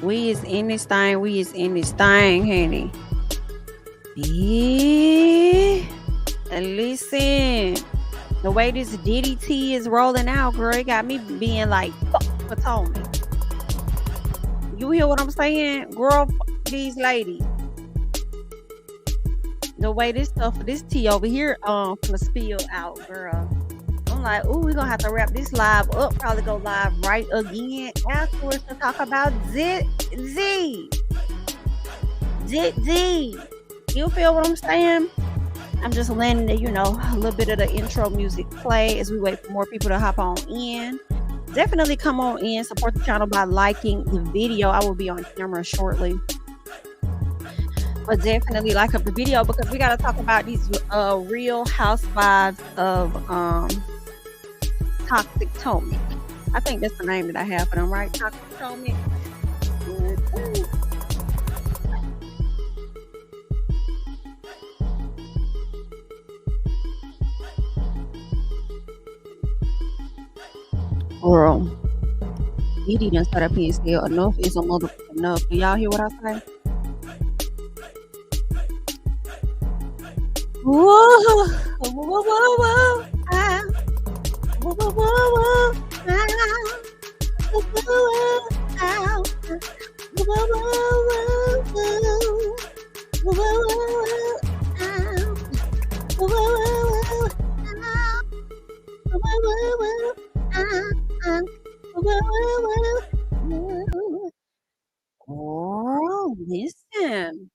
We is in this thing. We is in this thing, honey. Yeah. And listen, the way this DDT is rolling out, girl, it got me being like, fuck Potomac. You hear what I'm saying? Girl, these ladies. The way this tea over here, gonna spill out, girl. I'm like, ooh, we're gonna have to wrap this live up. Probably go live right again afterwards to talk about Z. You feel what I'm saying? I'm just letting the, a little bit of the intro music play as we wait for more people to hop on in. Definitely come on in, support the channel by liking the video. I will be on camera shortly. But definitely like up the video because we got to talk about these real housewives of Toxic Potomac. I think that's the name that I have for them, right? Toxic Potomac. Girl, Didi done set up here still. Enough is a motherfucker enough. Do y'all hear what I say? Whoa, whoa, whoa, whoa, ah. Whoa, whoa, whoa, whoa, ah. Whoa, whoa, whoa, ah. Whoa, whoa, whoa, whoa. Whoa, whoa, whoa, ah. Whoa, whoa, whoa, ah. Whoa, whoa, whoa, ah. Oh, listen.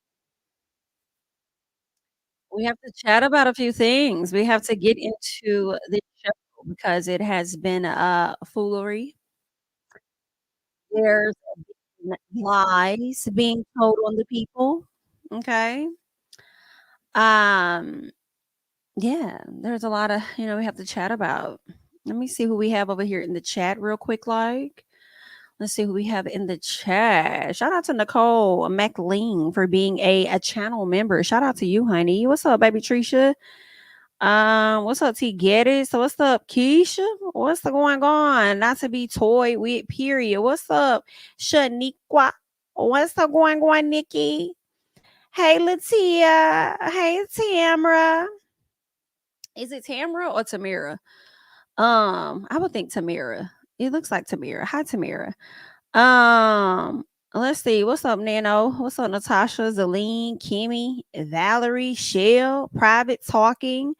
We have to chat about a few things. We have to get into the show because it has been foolery. There's lies being told on the people. Okay. Um, yeah, there's a lot of, we have to chat about. Let me see who we have over here in the chat real quick, like. Let's see who we have in the chat. Shout out to Nicole McLean for being a channel member. Shout out to you, honey. What's up, baby Trisha? What's up, T Geddes? So what's up, Keisha? What's the going on? Not to be toyed with, period. What's up, Shaniqua? What's the going on, Nikki? Hey, Latia. Hey, Tamara. Is it Tamara or Tamara? I would think Tamara. It looks like Tamara. Hi, Tamara. Let's see. What's up, Nano? What's up, Natasha, Zaleen, Kimmy, Valerie, Shell, Private Talking?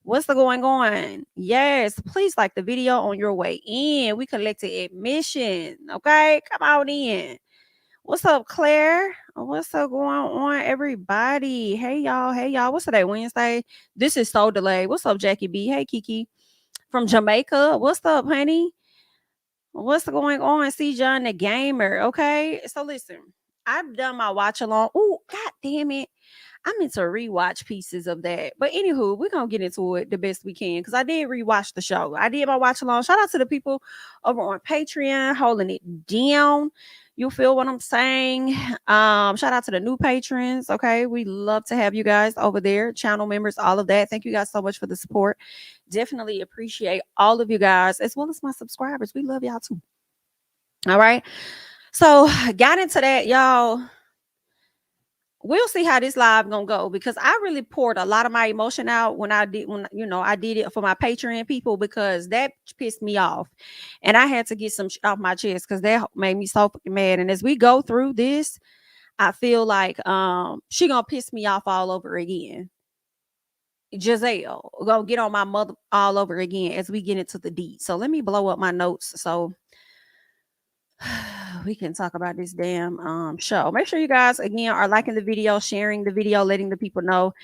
What's the going on? Yes, please like the video on your way in. We collected admission. Okay, come on in. What's up, Claire? What's up going on, everybody? Hey, y'all. Hey, y'all. What's today? Wednesday? This is so delayed. What's up, Jackie B? Hey, Kiki from Jamaica. What's up, honey? What's going on? See John the gamer. Okay. So listen, I've done my watch along. Oh, god damn it. I meant to rewatch pieces of that. But anywho, we're gonna get into it the best we can because I did rewatch the show. I did my watch along. Shout out to the people over on Patreon holding it down. You feel what I'm saying? Shout out to the new patrons. Okay. We love to have you guys over there, channel members, all of that. Thank you guys so much for the support. Definitely appreciate all of you guys as well as my subscribers. We love y'all too. All right. So got into that, y'all. We'll see how this live gonna go because I really poured a lot of my emotion out when I did it for my Patreon people because that pissed me off, and I had to get some off my chest because that made me so fucking mad. And as we go through this, I feel like she gonna piss me off all over again. Gizelle gonna get on my mother all over again as we get into the deed. So let me blow up my notes so we can talk about this damn show. Make sure you guys again are liking the video, sharing the video, letting the people know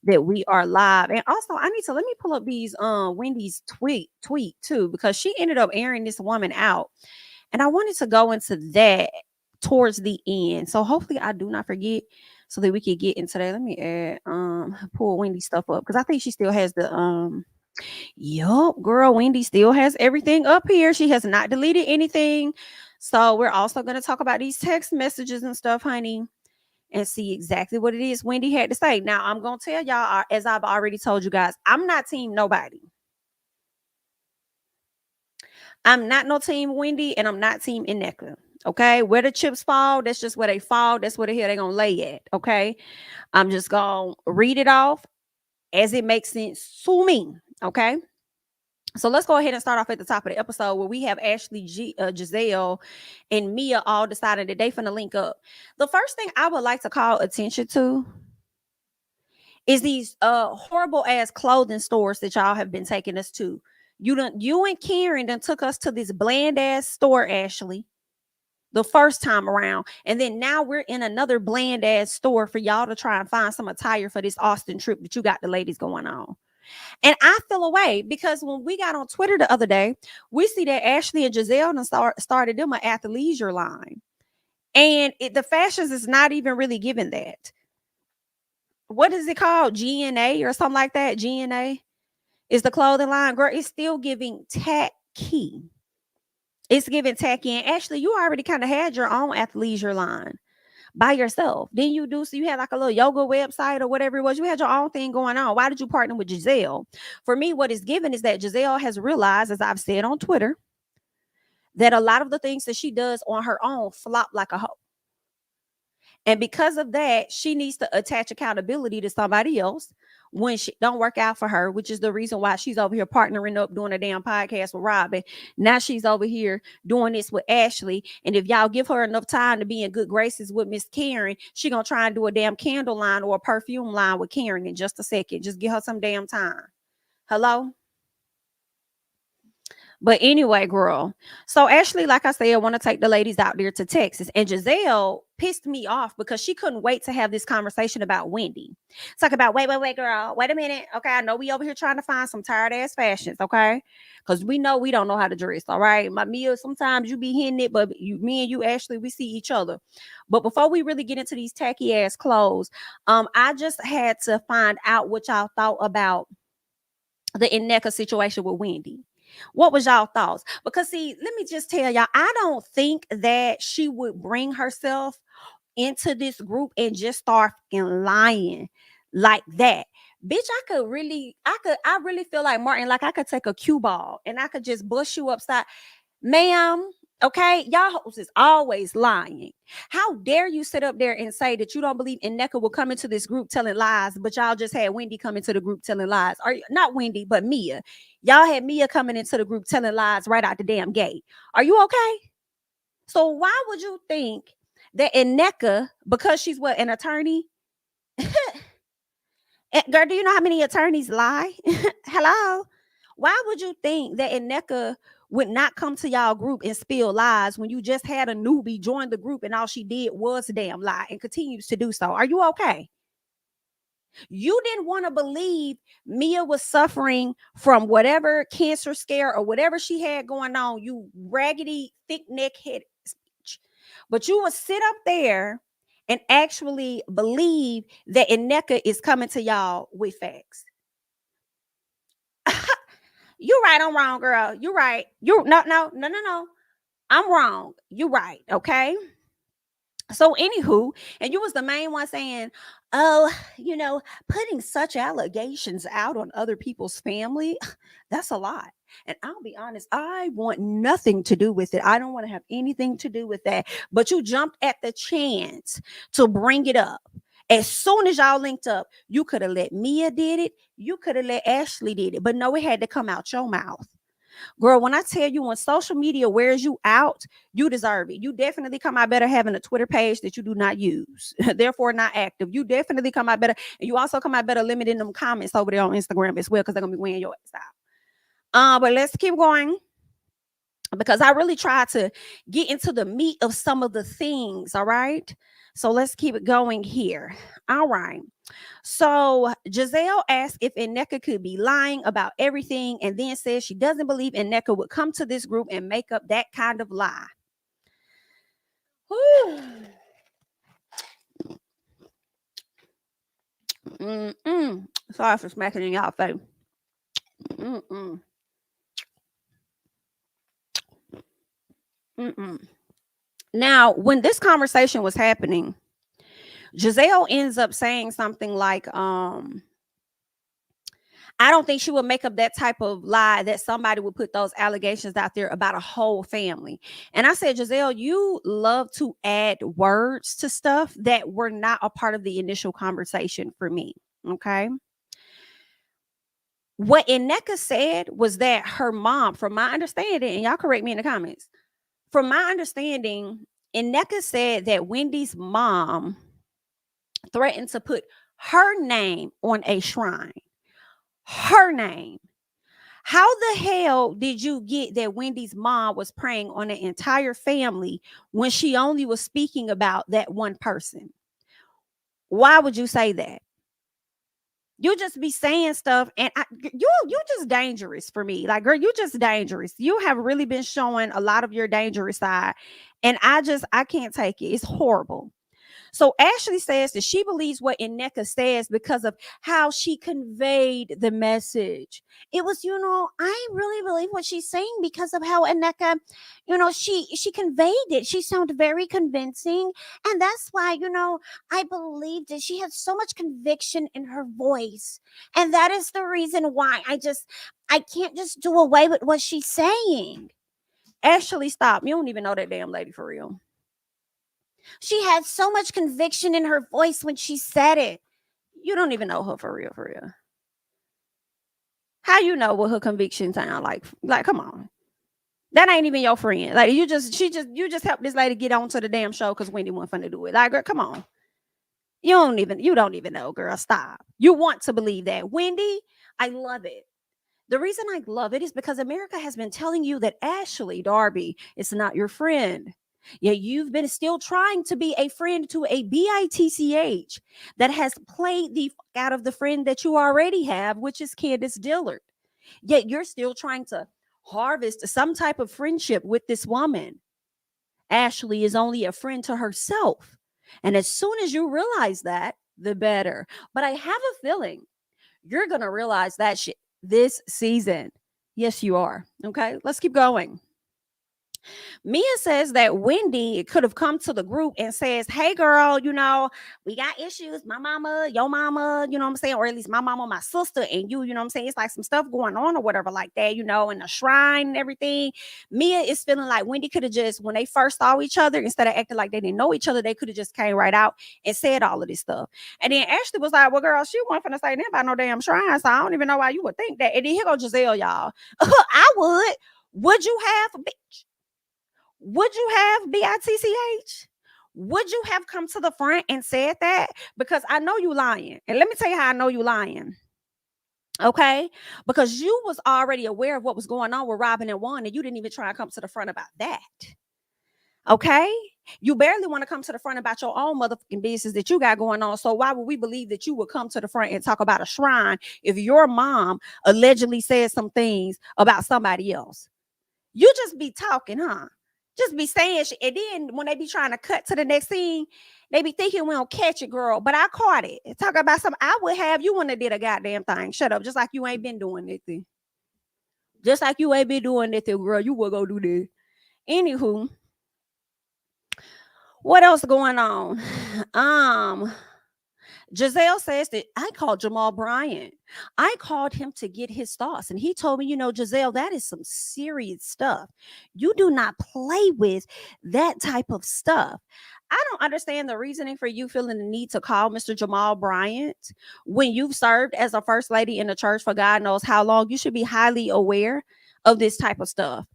that we are live. And also I need to let me pull up these Wendy's tweet too because she ended up airing this woman out. And I wanted to go into that towards the end. So hopefully I do not forget so that we can get into that. Let me add pull Wendy stuff up because I think she still has the yup, girl, Wendy still has everything up here. She has not deleted anything. So we're also going to talk about these text messages and stuff, honey, and see exactly what it is Wendy had to say. Now, I'm going to tell y'all, as I've already told you guys, I'm not team nobody. I'm not no team Wendy, and I'm not team Nneka. Okay, where the chips fall, that's just where they fall. That's where the hell they gonna lay at. Okay, I'm just gonna read it off as it makes sense to me. Okay, so let's go ahead and start off at the top of the episode where we have Ashley, Gizelle, and Mia all deciding that they finna link up. The first thing I would like to call attention to is these horrible ass clothing stores that y'all have been taking us to. You and Karen done took us to this bland ass store, Ashley, the first time around. And then now we're in another bland ass store for y'all to try and find some attire for this Austin trip that you got the ladies going on. And I feel away because when we got on Twitter the other day, we see that Ashley and Jazelle started them an athleisure line. And the fashions is not even really giving that. What is it called? GNA or something like that? GNA is the clothing line. Girl, it's still giving tacky. It's giving tacky. And Ashley, you already kind of had your own athleisure line by yourself. Then you do, so you had like a little yoga website or whatever it was. You had your own thing going on. Why did you partner with Gizelle? For me, what is given is that Gizelle has realized, as I've said on Twitter, that a lot of the things that she does on her own flop like a hoe. And because of that, she needs to attach accountability to somebody else when she don't work out for her, which is the reason why she's over here partnering up doing a damn podcast with Robyn. Now she's over here doing this with Ashley. And if y'all give her enough time to be in good graces with Miss Karen, she gonna try and do a damn candle line or a perfume line with Karen in just a second. Just give her some damn time. Hello? But anyway, girl. So Ashley, like I said, want to take the ladies out there to Texas. And Gizelle pissed me off because she couldn't wait to have this conversation about Wendy. Talk about, wait, girl. Wait a minute. Okay, I know we over here trying to find some tired ass fashions, okay? Because we know we don't know how to dress, all right? My Mia, sometimes you be hitting it, but me and you, Ashley, we see each other. But before we really get into these tacky ass clothes, I just had to find out what y'all thought about the Nneka situation with Wendy. What was y'all thoughts? Because see, let me just tell y'all, I don't think that she would bring herself into this group and just start fucking lying like that. Bitch, I really feel like Martin, like I could take a cue ball and I could just bust you upside. Ma'am, okay, y'all hoes is always lying. How dare you sit up there and say that you don't believe Nneka will come into this group telling lies, but y'all just had Wendy come into the group telling lies. Are you not Wendy, but Mia? Y'all had Mia coming into the group telling lies right out the damn gate. Are you okay? So why would you think that Nneka, because she's what, an attorney? Girl, do you know how many attorneys lie? Hello? Why would you think that Nneka would not come to y'all group and spill lies when you just had a newbie join the group and all she did was a damn lie and continues to do so? Are you okay? You didn't want to believe Mia was suffering from whatever cancer scare or whatever she had going on, you raggedy, thick neck head bitch. But you would sit up there and actually believe that Nneka is coming to y'all with facts. You're right, I'm wrong, girl. You're right. No. I'm wrong. You're right. Okay. So, anywho, and you was the main one saying, oh, putting such allegations out on other people's family, that's a lot. And I'll be honest, I want nothing to do with it. I don't want to have anything to do with that. But you jumped at the chance to bring it up. As soon as y'all linked up, you could have let Mia did it. You could have let Ashley did it. But no, it had to come out your mouth. Girl, when I tell you, when social media wears you out, you deserve it. You definitely come out better having a Twitter page that you do not use, therefore not active. You definitely come out better. And you also come out better limiting them comments over there on Instagram as well, because they're going to be wearing your ass out. But let's keep going, because I really tried to get into the meat of some of the things, all right? So let's keep it going here. All right. So Gizelle asked if Nneka could be lying about everything, and then says she doesn't believe Nneka would come to this group and make up that kind of lie. Whew. Sorry for smacking in y'all face. Now, when this conversation was happening, Gizelle ends up saying something like, I don't think she would make up that type of lie that somebody would put those allegations out there about a whole family. And I said, Gizelle, you love to add words to stuff that were not a part of the initial conversation for me. Okay. What Nneka said was that her mom, from my understanding, and y'all correct me in the comments, from my understanding, Nneka said that Wendy's mom threatened to put her name on a shrine. Her name. How the hell did you get that Wendy's mom was preying on an entire family when she only was speaking about that one person? Why would you say that? You just be saying stuff, and you just dangerous for me. Like, girl, you just dangerous. You have really been showing a lot of your dangerous side, and I can't take it. It's horrible. So Ashley says that she believes what Nneka says because of how she conveyed the message. It was, I really believe what she's saying because of how Nneka, she conveyed it. She sounded very convincing. And that's why, I believed it. She had so much conviction in her voice. And that is the reason why I can't just do away with what she's saying. Ashley, stop. You don't even know that damn lady for real. She had so much conviction in her voice when she said it. You don't even know her for real, for real. How you know what her conviction sound like? Like, come on. That ain't even your friend. Like, you just helped this lady get onto the damn show because Wendy wasn't finna do it. Like, girl, come on. You don't even know, girl. Stop. You want to believe that. Wendy, I love it. The reason I love it is because America has been telling you that Ashley Darby is not your friend. Yet you've been still trying to be a friend to a bitch that has played the fuck out of the friend that you already have, which is Candace Dillard. Yet you're still trying to harvest some type of friendship with this woman. Ashley is only a friend to herself. And as soon as you realize that, the better. But I have a feeling you're going to realize that shit this season. Yes, you are. Okay, let's keep going. Mia says that Wendy could have come to the group and says, hey, girl, we got issues. My mama, your mama, you know what I'm saying? Or at least my mama, my sister, and you know what I'm saying? It's like some stuff going on or whatever like that, in the shrine and everything. Mia is feeling like Wendy could have just, when they first saw each other, instead of acting like they didn't know each other, they could have just came right out and said all of this stuff. And then Ashley was like, well, girl, she wasn't finna say nothing about no damn shrine, so I don't even know why you would think that. And then here go Gizelle, y'all. I would. Would you have, bitch? Would you have bitch? Would you have come to the front and said that? Because I know you lying. And let me tell you how I know you lying. Okay? Because you was already aware of what was going on with Robyn and Juan, and you didn't even try to come to the front about that. Okay? You barely want to come to the front about your own motherfucking business that you got going on. So why would we believe that you would come to the front and talk about a shrine if your mom allegedly said some things about somebody else? You just be talking, huh? Just be saying shit. And then when they be trying to cut to the next scene, they be thinking we don't catch it, girl. But I caught it. Talk about something I would have. You wouldn't have did a goddamn thing. Shut up. Just like you ain't been doing anything. Just like you ain't been doing anything, girl. You will go do this. Anywho, what else going on? Jazelle says that I called Jamal Bryant. I called him to get his thoughts. And he told me, Jazelle, that is some serious stuff. You do not play with that type of stuff. I don't understand the reasoning for you feeling the need to call Mr. Jamal Bryant when you've served as a first lady in the church for God knows how long. You should be highly aware of this type of stuff.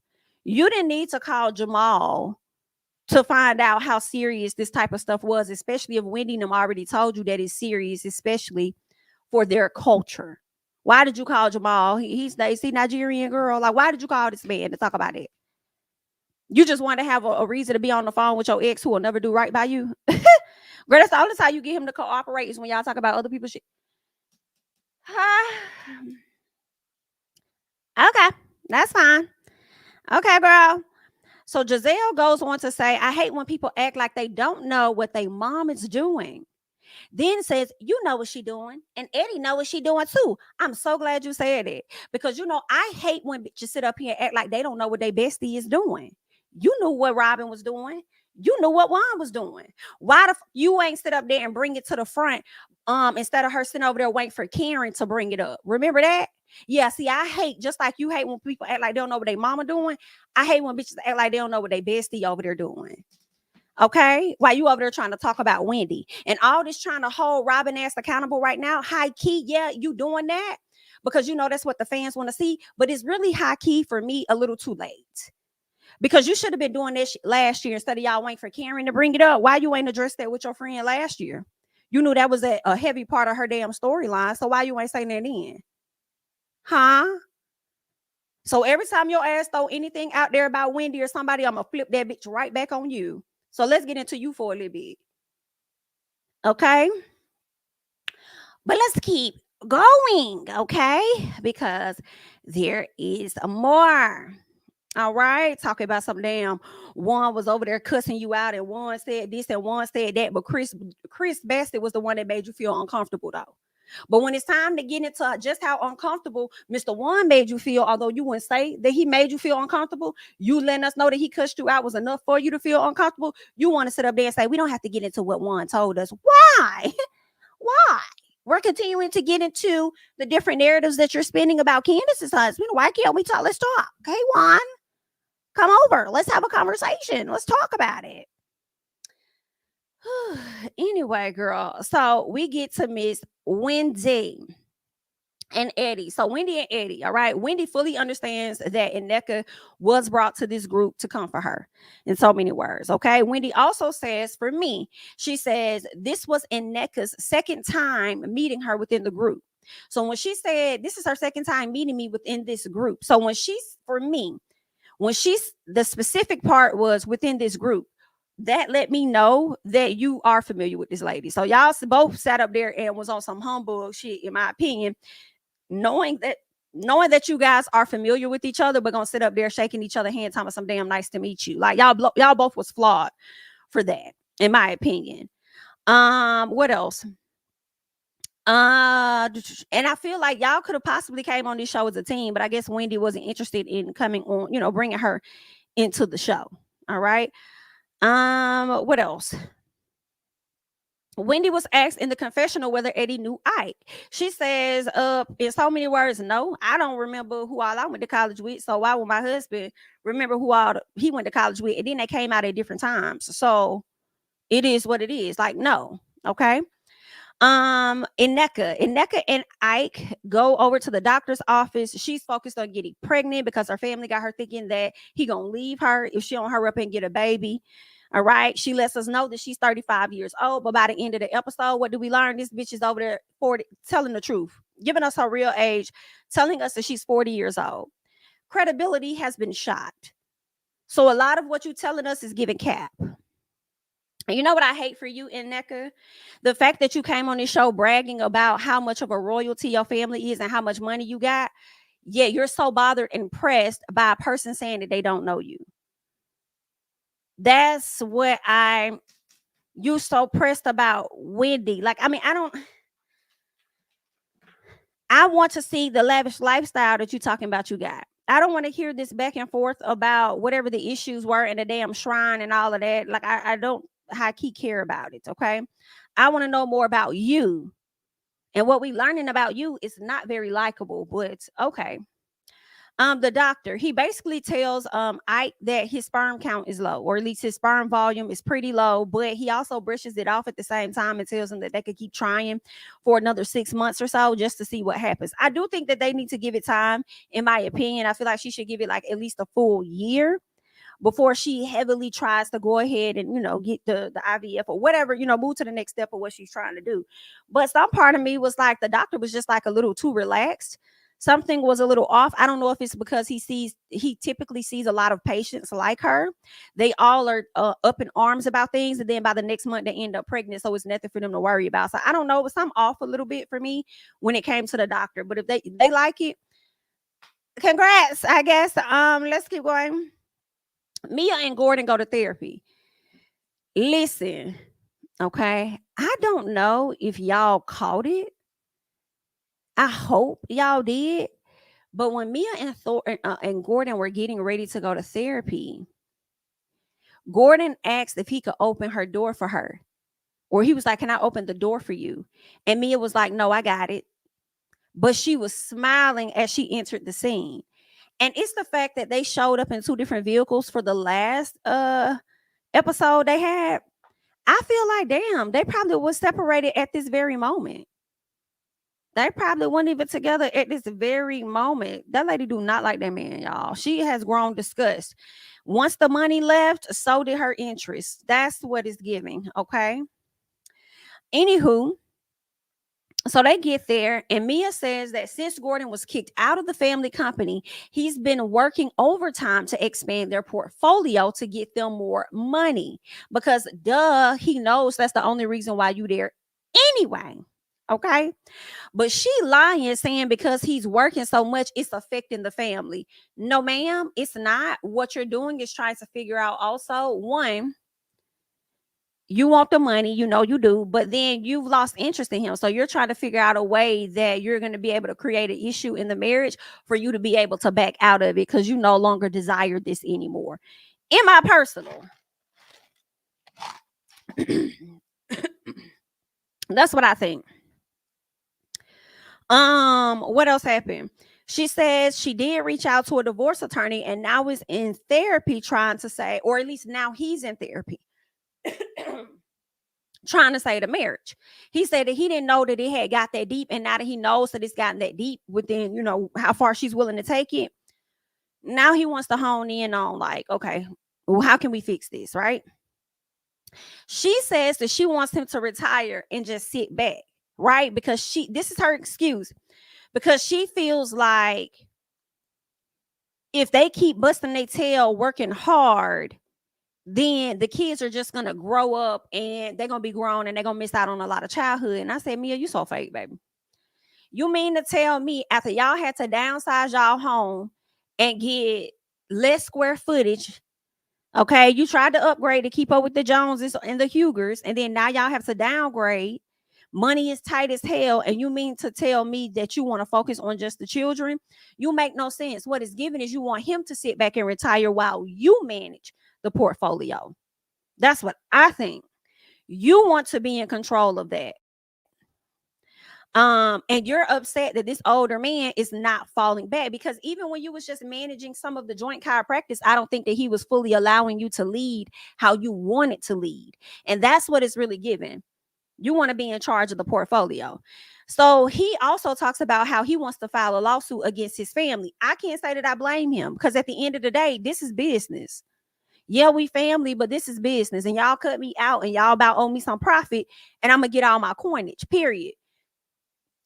You didn't need to call Jamal to find out how serious this type of stuff was, especially if Wendy and them already told you that it's serious, especially for their culture. Why did you call Jamal? He's Nigerian, girl. Like, why did you call this man to talk about it? You just want to have a reason to be on the phone with your ex who will never do right by you? Girl, that's the only time you get him to cooperate is when y'all talk about other people's shit. Okay, that's fine. Okay, girl. So Gizelle goes on to say, I hate when people act like they don't know what their mom is doing. Then says, you know what she doing. And Eddie know what she doing too. I'm so glad you said it. Because, I hate when bitches sit up here and act like they don't know what their bestie is doing. You knew what Robyn was doing. You knew what Juan was doing. Why you ain't sit up there and bring it to the front instead of her sitting over there waiting for Karen to bring it up? Remember that? Yeah, see, I hate, just like you hate when people act like they don't know what their mama doing, I hate when bitches act like they don't know what their bestie over there doing. Okay, while you over there trying to talk about Wendy and all this, trying to hold Robyn ass accountable right now, high key, yeah, you doing that because you know that's what the fans want to see, but it's really high key for me a little too late, because you should have been doing this last year instead of y'all waiting for Karen to bring it up. Why you ain't addressed that with your friend last year? You knew that was a heavy part of her damn storyline, so why you ain't saying that then? Huh? So every time your ass throw anything out there about Wendy or somebody, I'm gonna flip that bitch right back on you. So let's get into you for a little bit. Okay? But let's keep going, okay? Because there is more. All right, talking about some damn one was over there cussing you out, and one said this and one said that, but Chris Bassett was the one that made you feel uncomfortable though. But when it's time to get into just how uncomfortable Mr. One made you feel, although you wouldn't say that he made you feel uncomfortable, you letting us know that he cussed you out was enough for you to feel uncomfortable. You want to sit up there and say, we don't have to get into what One told us. Why? Why? We're continuing to get into the different narratives that you're spinning about Candace's husband. Why can't we talk? Let's talk. Okay, Juan, come over. Let's have a conversation. Let's talk about it. Anyway, girl, so we get to Miss Wendy and Eddie. So Wendy and Eddie, all right. Wendy fully understands that Nneka was brought to this group to comfort her in so many words. Okay. Wendy also says, for me, she says this was Nneka's second time meeting her within the group. So when she said this is her second time meeting me within this group. So when she's, for me, when she's, the specific part was within this group, that let me know that you are familiar with this lady. So y'all both sat up there and was on some humbug shit, in my opinion, knowing that you guys are familiar with each other, but gonna sit up there shaking each other hand, talking some damn nice to meet you. Like y'all both was flawed for that, in my opinion. What else? And I feel like y'all could have possibly came on this show as a team, but I guess Wendy wasn't interested in coming on, bringing her into the show. All right. What else? Wendy was asked in the confessional whether Eddie knew Ike. She says, in so many words, no, I don't remember who all I went to college with. So why would my husband remember who all he went to college with? And then they came out at different times. So it is what it is. Like, no. Okay. Nneka and Ike go over to the doctor's office. She's focused on getting pregnant because her family got her thinking that he gonna leave her if she don't hurry up and get a baby. All right. She lets us know that she's 35 years old, but by the end of the episode, what do we learn? This bitch is over there 40, telling the truth, giving us her real age, telling us that she's 40 years old. Credibility has been shot. So a lot of what you're telling us is giving cap. And you know what I hate for you, Nneka? The fact that you came on this show bragging about how much of a royalty your family is and how much money you got. Yeah, you're so bothered and pressed by a person saying that they don't know you. That's what you so pressed about Wendy. Like, I mean, I want to see the lavish lifestyle that you're talking about you got. I don't want to hear this back and forth about whatever the issues were in the damn shrine and all of that. Like, I don't high key care about it. Okay. I want to know more about you. And what we learning about you is not very likable, but okay. The doctor, he basically tells Ike that his sperm count is low, or at least his sperm volume is pretty low, but he also brushes it off at the same time and tells him that they could keep trying for another 6 months or so just to see what happens. I do think that they need to give it time, in my opinion. I feel like she should give it like at least a full year before she heavily tries to go ahead and, get the IVF or whatever, move to the next step of what she's trying to do. But some part of me was like, the doctor was just like a little too relaxed. Something was a little off. I don't know if it's because he typically sees a lot of patients like her. They all are up in arms about things. And then by the next month, they end up pregnant. So it's nothing for them to worry about. So I don't know. It was something off a little bit for me when it came to the doctor. But if they like it, congrats, I guess. Let's keep going. Mia and Gordon go to therapy. Listen, okay. I don't know if y'all caught it. I hope y'all did. But when Mia and Thornton and Gordon were getting ready to go to therapy, Gordon asked if he could open her door for her. Or he was like, can I open the door for you? And Mia was like, no, I got it. But she was smiling as she entered the scene. And it's the fact that they showed up in two different vehicles for the last episode they had. I feel like, damn, they probably was separated at this very moment. They probably weren't even together at this very moment. That lady do not like that man, y'all. She has grown disgust. Once the money left, so did her interest. That's what it's giving, okay? Anywho, so they get there, and Mia says that since Gordon was kicked out of the family company, he's been working overtime to expand their portfolio to get them more money. Because, duh, he knows that's the only reason why you there anyway. Okay? But she lying, saying because he's working so much, it's affecting the family. No, ma'am, it's not. What you're doing is trying to figure out also, one, you want the money, you know you do, but then you've lost interest in him. So you're trying to figure out a way that you're going to be able to create an issue in the marriage for you to be able to back out of it because you no longer desire this anymore. In my personal, that's what I think. What else happened? She says she did reach out to a divorce attorney and now is in therapy trying to say, or at least now he's in therapy. Trying to say the marriage. He said that he didn't know that it had got that deep, and now that he knows that it's gotten that deep within, you know, how far she's willing to take it, now he wants to hone in on like, okay, well, how can we fix this, right? She says that she wants him to retire and just sit back, right? Because this is her excuse, because she feels like if they keep busting their tail working hard, then the kids are just gonna grow up and they're gonna be grown and they're gonna miss out on a lot of childhood. And I said, Mia, you so fake, baby. You mean to tell me after y'all had to downsize y'all home and get less square footage, okay, you tried to upgrade to keep up with the Joneses and the Hugers, and then now y'all have to downgrade. Money is tight as hell, and you mean to tell me that you want to focus on just the children? You make no sense. What is given is you want him to sit back and retire while you manage the portfolio. That's what I think. You want to be in control of that. And you're upset that this older man is not falling back, because even when you was just managing some of the joint chiropractic, I don't think that he was fully allowing you to lead how you wanted to lead. And that's what it's really given. You want to be in charge of the portfolio. So he also talks about how he wants to file a lawsuit against his family. I can't say that I blame him, because at the end of the day, this is business. Yeah, we family, but this is business, and y'all cut me out and y'all about owe me some profit, and I'm gonna get all my coinage, period.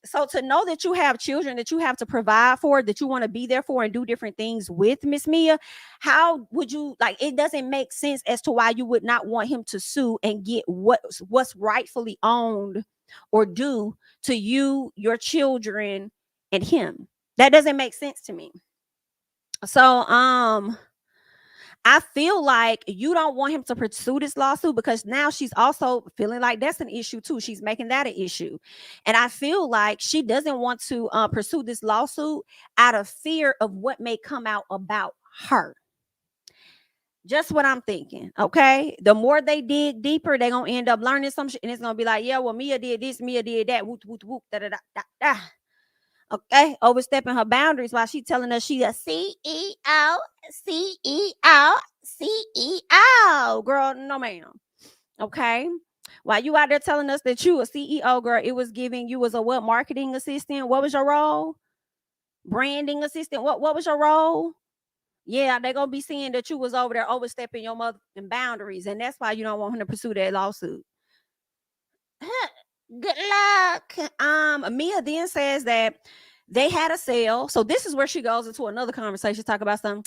So to know that you have children that you have to provide for, that you want to be there for and do different things with, Miss Mia, how would you, like, it doesn't make sense as to why you would not want him to sue and get what's rightfully owned or due to you, your children, and him. That doesn't make sense to me. So I feel like you don't want him to pursue this lawsuit, because now she's also feeling like that's an issue too. She's making that an issue. And I feel like she doesn't want to pursue this lawsuit out of fear of what may come out about her. Just what I'm thinking, okay? The more they dig deeper, they're going to end up learning some shit. And it's going to be like, yeah, well, Mia did this, Mia did that, whoop, whoop, whoop, da, da, da, da, da. Okay, overstepping her boundaries while she's telling us she's a CEO, girl. No, ma'am. Okay, while you out there telling us that you a CEO, girl, it was giving you was a what, marketing assistant? What was your role? Branding assistant? What was your role? Yeah, they're gonna be seeing that you was over there overstepping your mother boundaries, and that's why you don't want him to pursue that lawsuit. Good luck. Mia then says that they had a sale. So this is where she goes into another conversation, talk about something.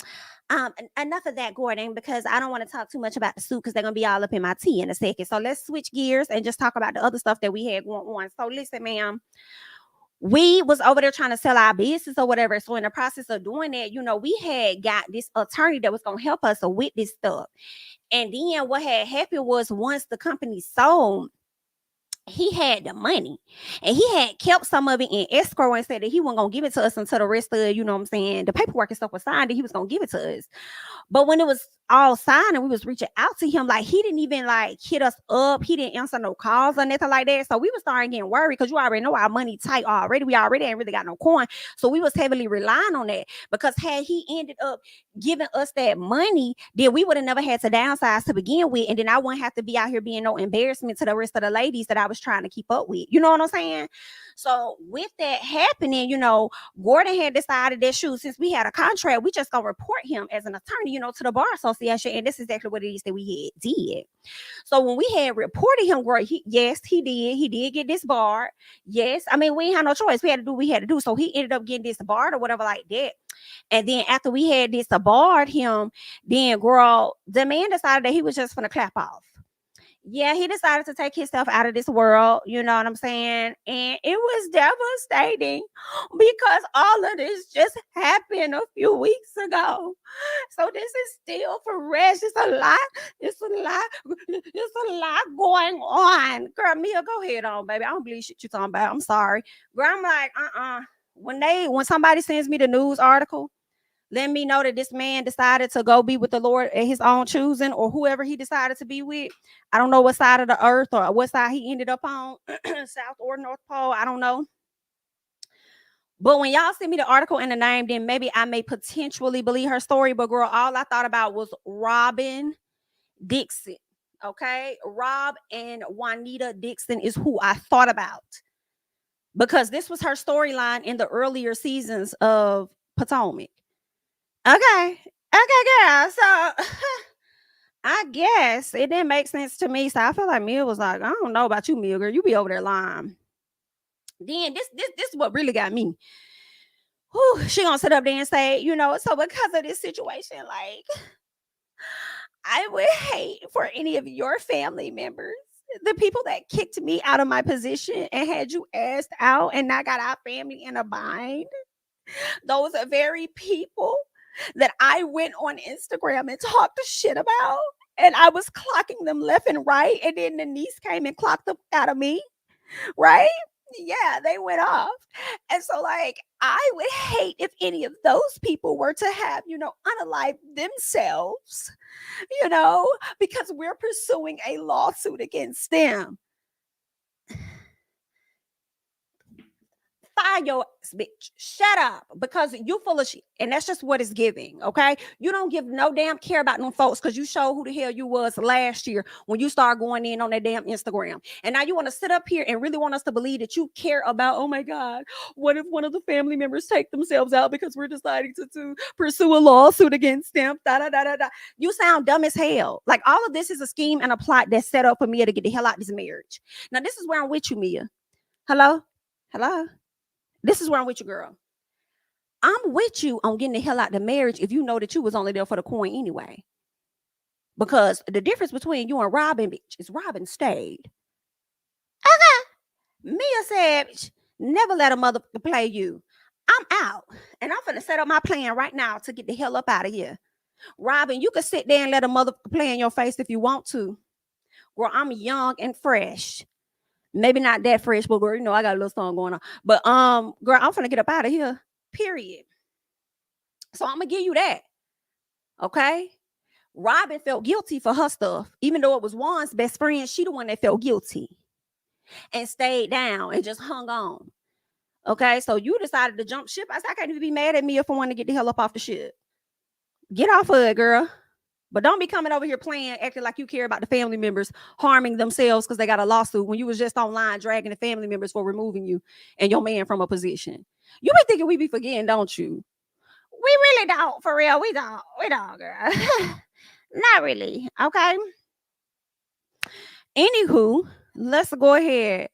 Enough of that, Gordon, because I don't want to talk too much about the suit, because they're gonna be all up in my tea in a second. So let's switch gears and just talk about the other stuff that we had going on. So listen, ma'am, we was over there trying to sell our business or whatever. So in the process of doing that, you know, we had got this attorney that was gonna help us with this stuff. And then what had happened was, once the company sold, he had the money and he had kept some of it in escrow and said that he wasn't gonna give it to us until the rest of, you know what I'm saying, the paperwork and stuff was signed, and he was gonna give it to us. But when it was all signed and we was reaching out to him, like he didn't even like hit us up. He didn't answer no calls or nothing like that. So we was starting getting worried because you already know our money tight already. We already ain't really got no coin. So we was heavily relying on that, because had he ended up giving us that money, then we would have never had to downsize to begin with. And then I wouldn't have to be out here being no embarrassment to the rest of the ladies that I was trying to keep up with. You know what I'm saying? So with that happening, Gordon had decided that, shoot, since we had a contract, we just gonna report him as an attorney, to the bar association. And this is exactly what it is that we did. So when we had reported him, girl, he did. He did get disbarred. Yes. I mean, we ain't had no choice. We had to do what we had to do. So he ended up getting disbarred or whatever like that. And then after we had disbarred him, then girl, the man decided that he was just gonna clap off. Yeah, he decided to take himself out of this world, you know what I'm saying? And it was devastating because all of this just happened a few weeks ago. So this is still fresh. It's a lot. It's a lot going on. Girl, Mia, go ahead on, baby. I don't believe shit you talking about. I'm sorry. Girl, I'm like, when somebody sends me the news article, let me know that this man decided to go be with the Lord at his own choosing, or whoever he decided to be with. I don't know what side of the earth or what side he ended up on, South or North Pole. I don't know. But when y'all send me the article and the name, then maybe I may potentially believe her story. But girl, all I thought about was Robyn Dixon. Okay. Rob and Juanita Dixon is who I thought about, because this was her storyline in the earlier seasons of Potomac. Okay, girl. So I guess it didn't make sense to me. So I feel like Mia was like, I don't know about you, Mia, girl. You be over there lying. Then this is what really got me. Whew, she gonna sit up there and say, so because of this situation, like, I would hate for any of your family members, the people that kicked me out of my position and had you asked out and not got our family in a bind. Those are very people that I went on Instagram and talked shit about, and I was clocking them left and right, and then the niece came and clocked them out of me, right? Yeah, they went off. And so, like, I would hate if any of those people were to have, unalive themselves, because we're pursuing a lawsuit against them. Fire your ass, bitch. Shut up, because you full of shit. And that's just what it's giving, okay? You don't give no damn care about them folks, because you show who the hell you was last year when you start going in on that damn Instagram. And now you want to sit up here and really want us to believe that you care about, oh my God, what if one of the family members take themselves out because we're deciding to pursue a lawsuit against them? Da, da, da, da, da. You sound dumb as hell. Like, all of this is a scheme and a plot that's set up for Mia to get the hell out of this marriage. Now, this is where I'm with you, Mia. Hello? This is where I'm with you, girl. I'm with you on getting the hell out of the marriage if you know that you was only there for the coin anyway. Because the difference between you and Robyn, bitch, is Robyn stayed. Okay. Mia said, never let a mother play you. I'm out. And I'm finna set up my plan right now to get the hell up out of here. Robyn, you can sit there and let a mother play in your face if you want to. Girl, I'm young and fresh. Maybe not that fresh, but girl, I got a little song going on. But girl, I'm finna get up out of here. Period. So I'm gonna give you that. Okay. Robyn felt guilty for her stuff, even though it was Juan's best friend. She the one that felt guilty and stayed down and just hung on. Okay, so you decided to jump ship. I said, I can't even be mad at me if I want to get the hell up off the ship. Get off of it, girl. But don't be coming over here playing, acting like you care about the family members harming themselves because they got a lawsuit when you was just online dragging the family members for removing you and your man from a position. You be thinking we be forgetting, don't you? We really don't, for real. We don't, girl. Not really, okay? Anywho, let's go ahead.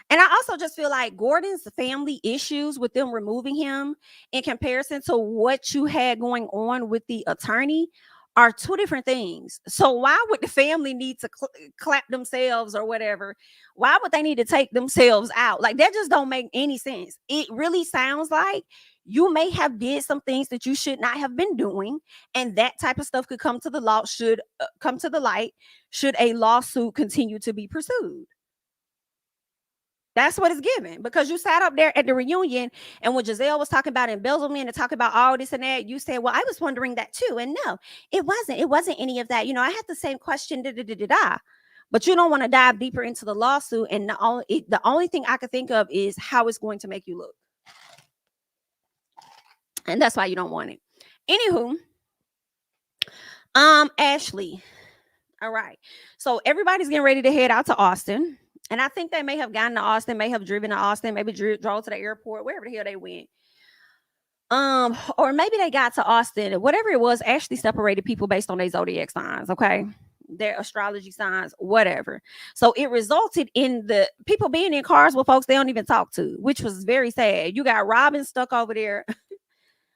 And I also just feel like Gordon's family issues with them removing him in comparison to what you had going on with the attorney are two different things. So why would the family need to clap themselves or whatever? Why would they need to take themselves out? Like, that just don't make any sense. It really sounds like you may have did some things that you should not have been doing, and that type of stuff could come to the law, should come to the light, should a lawsuit continue to be pursued. That's what it's given, because you sat up there at the reunion, and when Gizelle was talking about embezzlement and talking about all this and that, you said, well, I was wondering that too. And no, it wasn't any of that. I had the same question, but you don't want to dive deeper into the lawsuit. And the only thing I could think of is how it's going to make you look. And that's why you don't want it. Anywho, Ashley. All right. So everybody's getting ready to head out to Austin. And I think they may have gotten to Austin, may have driven to Austin, maybe drove to the airport, wherever the hell they went. Or maybe they got to Austin. Whatever it was, Ashley separated people based on their zodiac signs, okay? Their astrology signs, whatever. So it resulted in the people being in cars with folks they don't even talk to, which was very sad. You got Robyn stuck over there,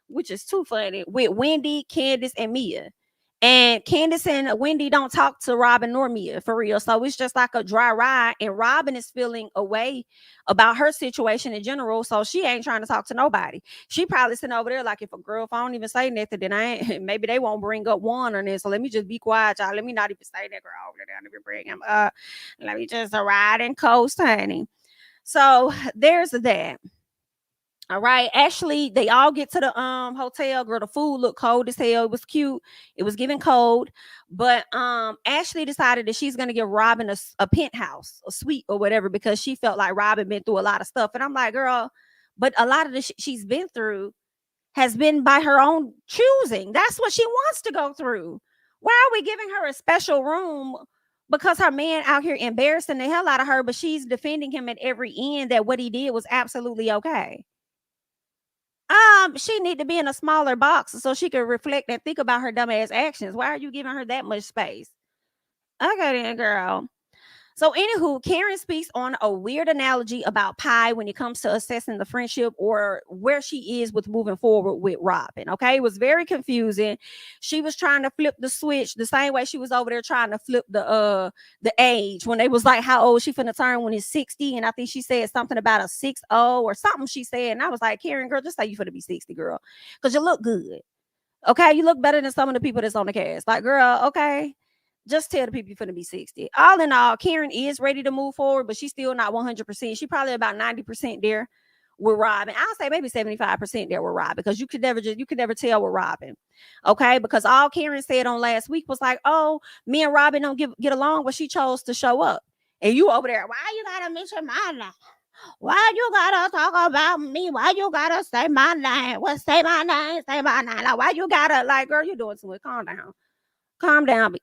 which is too funny, with Wendy, Candace, and Mia. And Candace and Wendy don't talk to Robyn nor Mia, for real. So it's just like a dry ride. And Robyn is feeling away about her situation in general. So she ain't trying to talk to nobody. She probably sitting over there like, if if I don't even say nothing, then maybe they won't bring up one on this. So let me just be quiet, y'all. Let me not even say that, girl, over there. Let me bring him up. Let me just ride and coast, honey. So there's that. All right, Ashley, they all get to the hotel. Girl, the food looked cold as hell. It was cute. It was giving cold. But Ashley decided that she's gonna give Robyn a penthouse, a suite or whatever, because she felt like Robyn been through a lot of stuff. And I'm like, girl, but a lot of the she's been through has been by her own choosing. That's what she wants to go through. Why are we giving her a special room? Because her man out here embarrassing the hell out of her, but she's defending him at every end that what he did was absolutely okay. She need to be in a smaller box so she can reflect and think about her dumbass actions. Why are you giving her that much space? Okay, then, girl. So, anywho, Karen speaks on a weird analogy about pie when it comes to assessing the friendship or where she is with moving forward with Robyn. Okay, it was very confusing. She was trying to flip the switch the same way she was over there trying to flip the age when they was like, how old she finna turn when it's 60, and I think she said something about a 60 or something. She said, and I was like, Karen, girl, just say you finna be 60, girl, because you look good. Okay, you look better than some of the people that's on the cast. Like, girl, okay. Just tell the people you're going to be 60. All in all, Karen is ready to move forward, but she's still not 100%. She's probably about 90% there with Robyn. I'll say maybe 75% there with Robyn, because you could never tell with Robyn. Okay, because all Karen said on last week was like, oh, me and Robyn don't get along, but she chose to show up. And you over there, why you gotta mention my name? Why you gotta talk about me? Why you gotta say my name? Well, say my name, say my name. Like, why you gotta, like, girl, you're doing too much. Calm down. Calm down, bitch.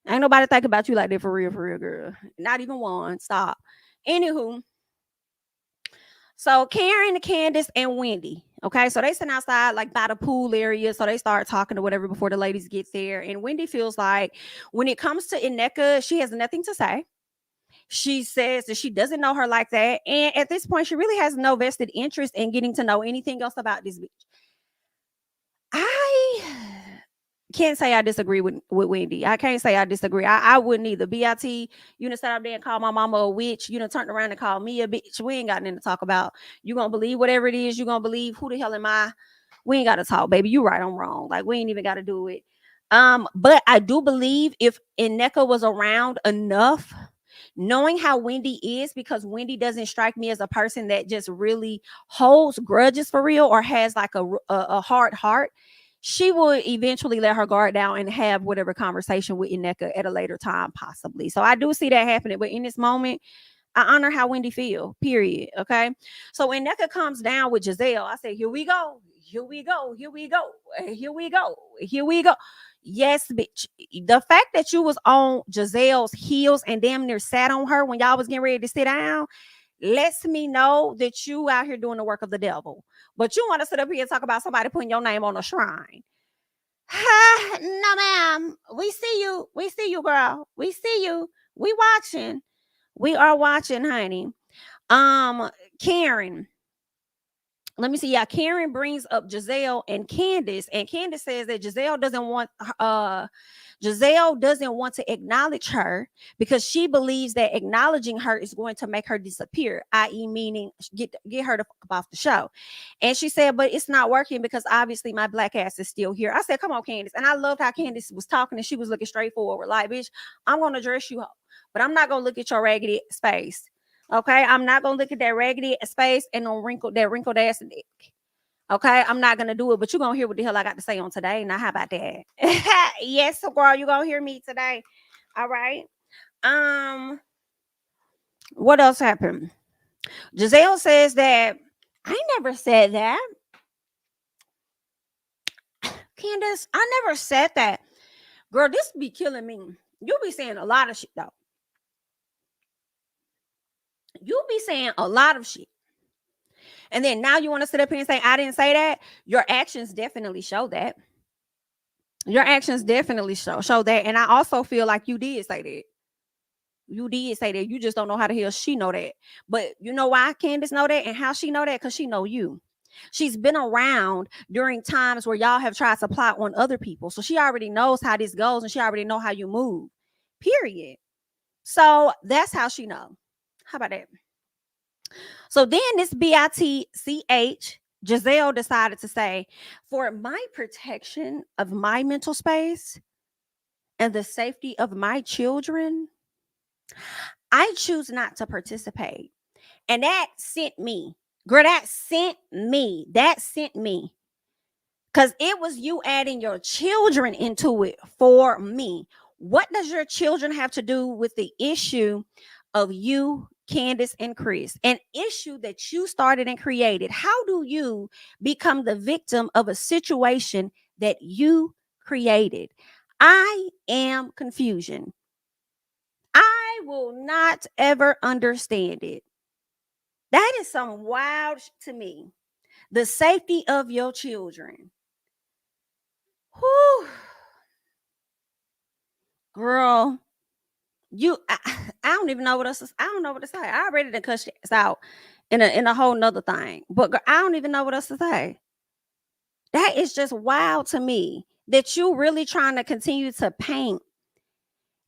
Ain't nobody think about you like that for real, girl. Not even one. Stop. Anywho, so Karen, Candace, and Wendy. Okay, so they sitting outside like by the pool area. So they start talking or whatever before the ladies get there. And Wendy feels like when it comes to Nneka, she has nothing to say. She says that she doesn't know her like that. And at this point, she really has no vested interest in getting to know anything else about this bitch. I can't say I disagree with Wendy. I can't say I disagree. I wouldn't either. BIT, you done sat up there and call my mama a witch. You done turned around and called me a bitch. We ain't got nothing to talk about. You gonna believe whatever it is. You gonna believe who the hell am I? We ain't got to talk, baby. You right, I'm wrong. Like, we ain't even got to do it. But I do believe if Nneka was around enough, knowing how Wendy is, because Wendy doesn't strike me as a person that just really holds grudges for real or has like a hard heart. She would eventually let her guard down and have whatever conversation with Nneka at a later time, possibly. So I do see that happening. But in this moment, I honor how Wendy feel, period. Okay. So when Nneka comes down with Jazelle, I say, here we go. Here we go. Here we go. Here we go. Here we go. Yes, bitch. The fact that you was on Jazelle's heels and damn near sat on her when y'all was getting ready to sit down lets me know that you out here doing the work of the devil. But you want to sit up here and talk about somebody putting your name on a shrine. No, ma'am. We see you. We see you, girl. We see you. We watching. We are watching, honey. Karen. Let me see. Yeah, Karen brings up Jazelle and Candace says that Jazelle doesn't want to acknowledge her because she believes that acknowledging her is going to make her disappear, i.e. meaning get her to fuck off the show. And she said, but it's not working because obviously my black ass is still here. I said, come on, Candace. And I loved how Candace was talking and she was looking straight forward. Like, bitch, I'm going to dress you up, but I'm not going to look at your raggedy face. Okay, I'm not gonna look at that raggedy face and that wrinkled ass neck. Okay, I'm not gonna do it, but you're gonna hear what the hell I got to say on today. Now, how about that? Yes, girl, you're gonna hear me today. All right. What else happened? Gizelle says that I never said that. Candace, I never said that. Girl, this be killing me. You be saying a lot of shit though. You be saying a lot of shit. And then now you want to sit up here and say, I didn't say that. Your actions definitely show that. Your actions definitely show that. And I also feel like you did say that. You did say that. You just don't know how the hell she know that. But you know why Candace know that and how she know that? Because she know you. She's been around during times where y'all have tried to plot on other people. So she already knows how this goes and she already know how you move. Period. So that's how she know. How about that? So then this BITCH, Jazelle decided to say, for my protection of my mental space and the safety of my children, I choose not to participate. And that sent me. Girl, that sent me. Because it was you adding your children into it for me. What does your children have to do with the issue of you, Candace, and Chris? An issue that you started and created. How do you become the victim of a situation that you created? I am confusion. I will not ever understand it. That is some wild to me. The safety of your children. Whew. Girl, I don't even know what else. I don't know what to say. I already done cut this out in a whole nother thing. But girl, I don't even know what else to say. That is just wild to me that you really trying to continue to paint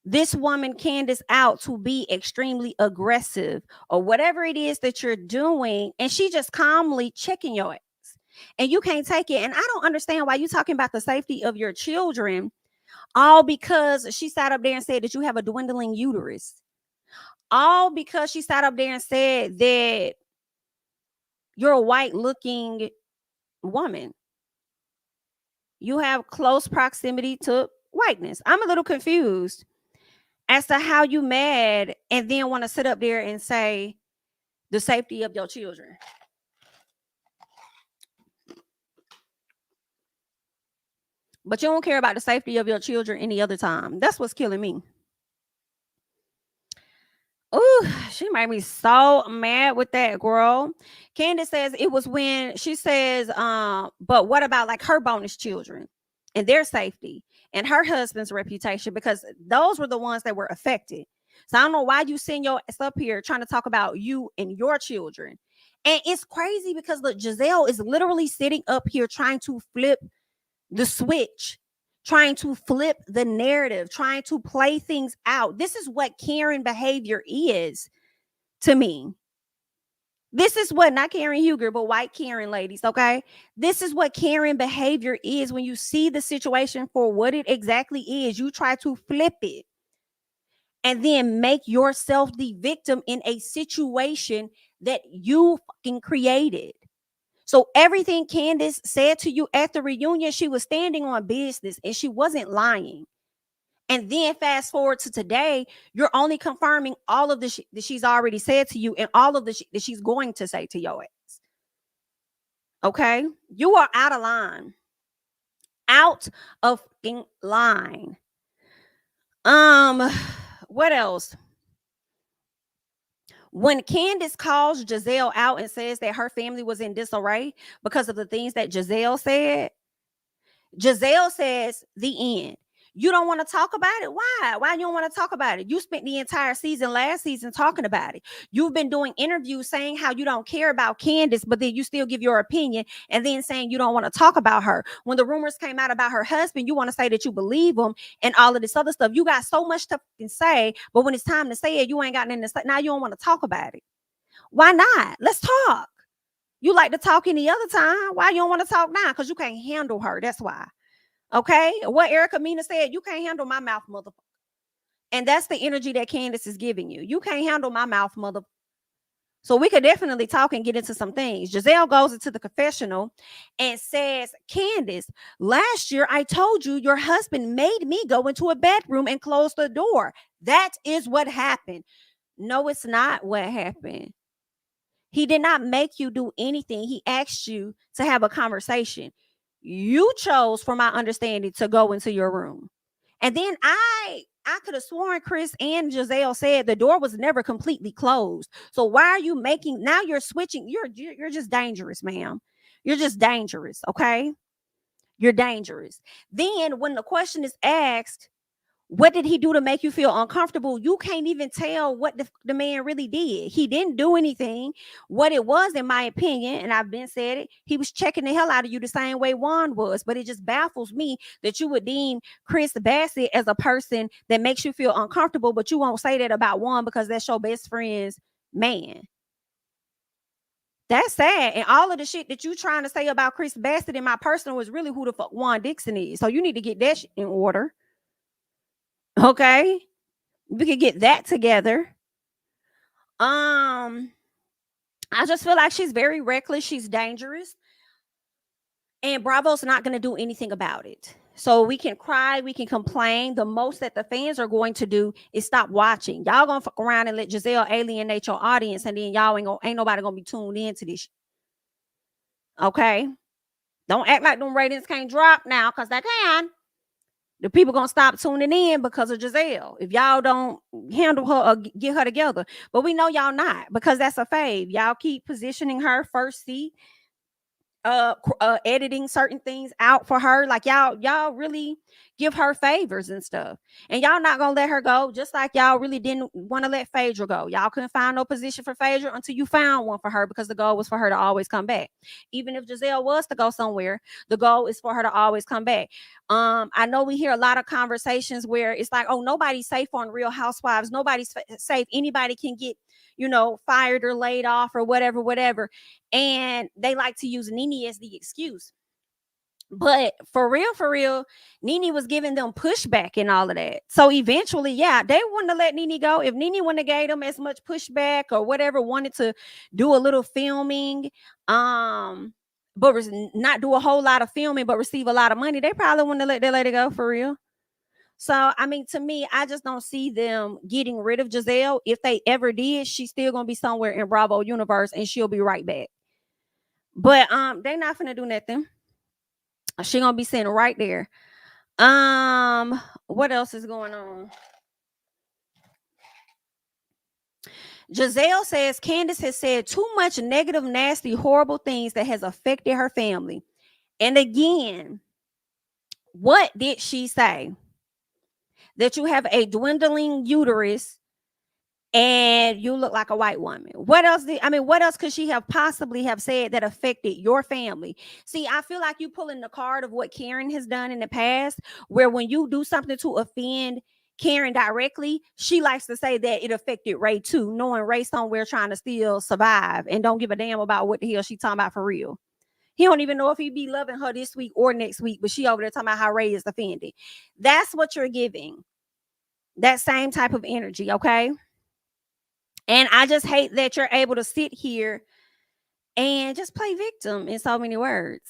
this woman Candace out to be extremely aggressive or whatever it is that you're doing, and she just calmly checking your ass. And you can't take it. And I don't understand why you talking about the safety of your children, all because she sat up there and said that you have a dwindling uterus. All because she sat up there and said that you're a white looking woman. You have close proximity to whiteness. I'm a little confused as to how you mad and then want to sit up there and say the safety of your children. But you don't care about the safety of your children any other time. That's what's killing me. Oh, she made me so mad with that, girl. Candace says it was when she says, but what about like her bonus children and their safety and her husband's reputation? Because those were the ones that were affected. So I don't know why you send your ass up here trying to talk about you and your children. And it's crazy because look, Jazelle is literally sitting up here trying to flip the switch, trying to flip the narrative, trying to play things out. This is what Karen behavior is to me. This is what, not Karen Huger, but white Karen ladies, okay? This is what Karen behavior is. When you see the situation for what it exactly is, you try to flip it and then make yourself the victim in a situation that you fucking created. So everything Candace said to you at the reunion, she was standing on business and she wasn't lying. And then fast forward to today, you're only confirming all of the shit that she's already said to you and all of the shit that she's going to say to your ass. Okay? You are out of line. Out of line. What else? When Candace calls Jazelle out and says that her family was in disarray because of the things that Jazelle said, Jazelle says the end. You don't want to talk about it? Why? Why you don't want to talk about it? You spent the entire season last season talking about it. You've been doing interviews saying how you don't care about Candace, but then you still give your opinion and then saying you don't want to talk about her. When the rumors came out about her husband, you want to say that you believe him and all of this other stuff. You got so much to say, but when it's time to say it, you ain't got nothing to say. Now you don't want to talk about it. Why not? Let's talk. You like to talk any other time. Why you don't want to talk now? Because you can't handle her. That's why. Okay, what Erica Mena said, you can't handle my mouth, motherfucker. And that's the energy that Candace is giving you. You can't handle my mouth, mother. So we could definitely talk and get into some things. Gizelle goes into the confessional and says, Candace, last year I told you your husband made me go into a bedroom and close the door. That is what happened. No, it's not what happened. He did not make you do anything. He asked you to have a conversation. You chose, from my understanding, to go into your room. And then I could have sworn Chris and Gizelle said the door was never completely closed. So why are you making, now you're switching? You're just dangerous, ma'am. You're just dangerous, okay? You're dangerous. Then when the question is asked, what did he do to make you feel uncomfortable? You can't even tell what the man really did. He didn't do anything. What it was, in my opinion, and I've been said it, he was checking the hell out of you the same way Juan was. But it just baffles me that you would deem Chris Bassett as a person that makes you feel uncomfortable, but you won't say that about Juan because that's your best friend's man. That's sad. And all of the shit that you trying to say about Chris Bassett in my personal is really who the fuck Juan Dixon is. So you need to get that shit in order. Okay, we could get that together. I just feel like she's very reckless. She's dangerous, and Bravo's not going to do anything about it. So we can cry, we can complain. The most that the fans are going to do is stop watching. Y'all gonna fuck around and let Gizelle alienate your audience, and then y'all ain't nobody gonna be tuned into this. Okay, don't act like them ratings can't drop now, because they can. The people gonna stop tuning in because of Gizelle if y'all don't handle her or get her together. But we know y'all not, because that's a fave. Y'all keep positioning her first seat, editing certain things out for her. Like y'all really give her favors and stuff, and y'all not gonna let her go, just like y'all really didn't want to let Phaedra go. Y'all couldn't find no position for Phaedra until you found one for her, because the goal was for her to always come back. Even if Gizelle was to go somewhere, the goal is for her to always come back. I know we hear a lot of conversations where it's like, oh, nobody's safe on Real Housewives, nobody's safe, anybody can get, fired or laid off or whatever. And they like to use Nene as the excuse. But for real, Nene was giving them pushback and all of that. So eventually, yeah, they wouldn't have let Nene go. If Nene wouldn't have gave them as much pushback or whatever, wanted to do a little filming, but not do a whole lot of filming, but receive a lot of money, they probably wouldn't have let that lady go, for real. So, I mean, to me, I just don't see them getting rid of Gizelle. If they ever did, she's still going to be somewhere in Bravo universe, and she'll be right back. But they're not going to do nothing. She going to be sitting right there. What else is going on? Gizelle says Candace has said too much negative, nasty, horrible things that has affected her family. And again, what did she say? That you have a dwindling uterus and you look like a white woman. What else could she have possibly have said that affected your family? See, I feel like you pulling the card of what Karen has done in the past, where when you do something to offend Karen directly, she likes to say that it affected Ray too, knowing Ray somewhere trying to still survive and don't give a damn about what the hell she talking about for real. He don't even know if he be loving her this week or next week, but she over there talking about how Ray is offended. That's what you're giving. That same type of energy, okay? And I just hate that you're able to sit here and just play victim in so many words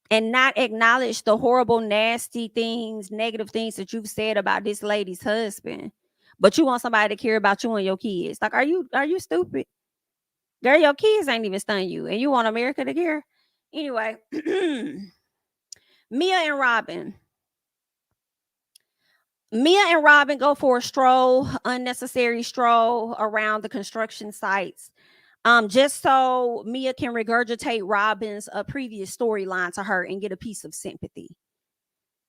and not acknowledge the horrible, nasty things, negative things that you've said about this lady's husband. But you want somebody to care about you and your kids. Like, are you stupid? Girl, your kids ain't even stunned you, and you want America to care? Anyway, Mia and Robyn. Mia and Robyn go for a stroll, unnecessary stroll around the construction sites, just so Mia can regurgitate Robyn's previous storyline to her and get a piece of sympathy.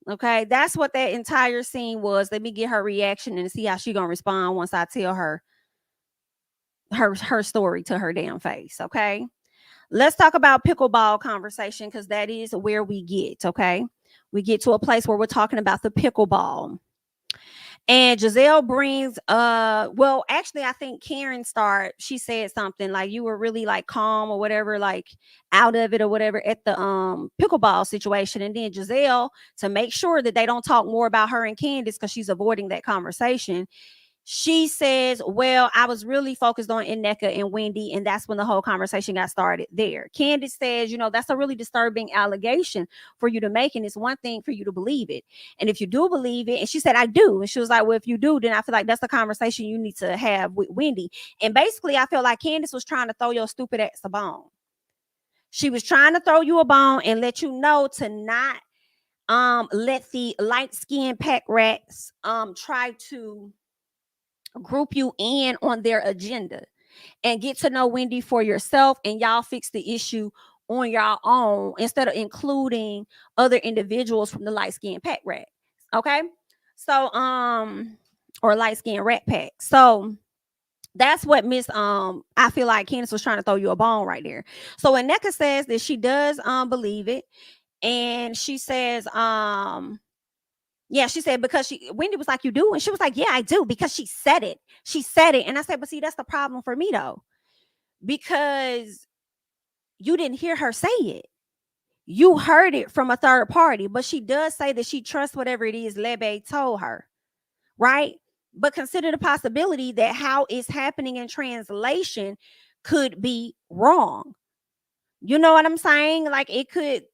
Okay, that's what that entire scene was. Let me get her reaction and see how she gonna respond once I tell her story to her damn face. Okay, let's talk about pickleball conversation, because that is where we get. Okay, we get to a place where we're talking about the pickleball. And Gizelle brings, well, actually, I think Karen she said something like, you were really like calm or whatever, like out of it or whatever at the pickleball situation. And then Gizelle, to make sure that they don't talk more about her and Candiace, because she's avoiding that conversation, She says, well, I was really focused on Nneka and Wendy, and that's when the whole conversation got started there. Candace says, that's a really disturbing allegation for you to make, and it's one thing for you to believe it. And if you do believe it, and she said, I do. And she was like, well, if you do, then I feel like that's the conversation you need to have with Wendy. And basically, I feel like Candace was trying to throw your stupid ass a bone. She was trying to throw you a bone and let you know to not let the light-skinned pack rats try to group you in on their agenda, and get to know Wendy for yourself, and y'all fix the issue on your own instead of including other individuals from the light-skinned pack rat. Okay, so or light-skinned rat pack. So that's what I feel like Candace was trying to throw you a bone right there. So when Nneka says that she does believe it, and she says yeah, she said, because Wendy was like, you do? And she was like, yeah, I do, because she said it. She said it. And I said, but see, that's the problem for me, though, because you didn't hear her say it. You heard it from a third party, but she does say that she trusts whatever it is Lebe told her, right? But consider the possibility that how it's happening in translation could be wrong. You know what I'm saying? Like,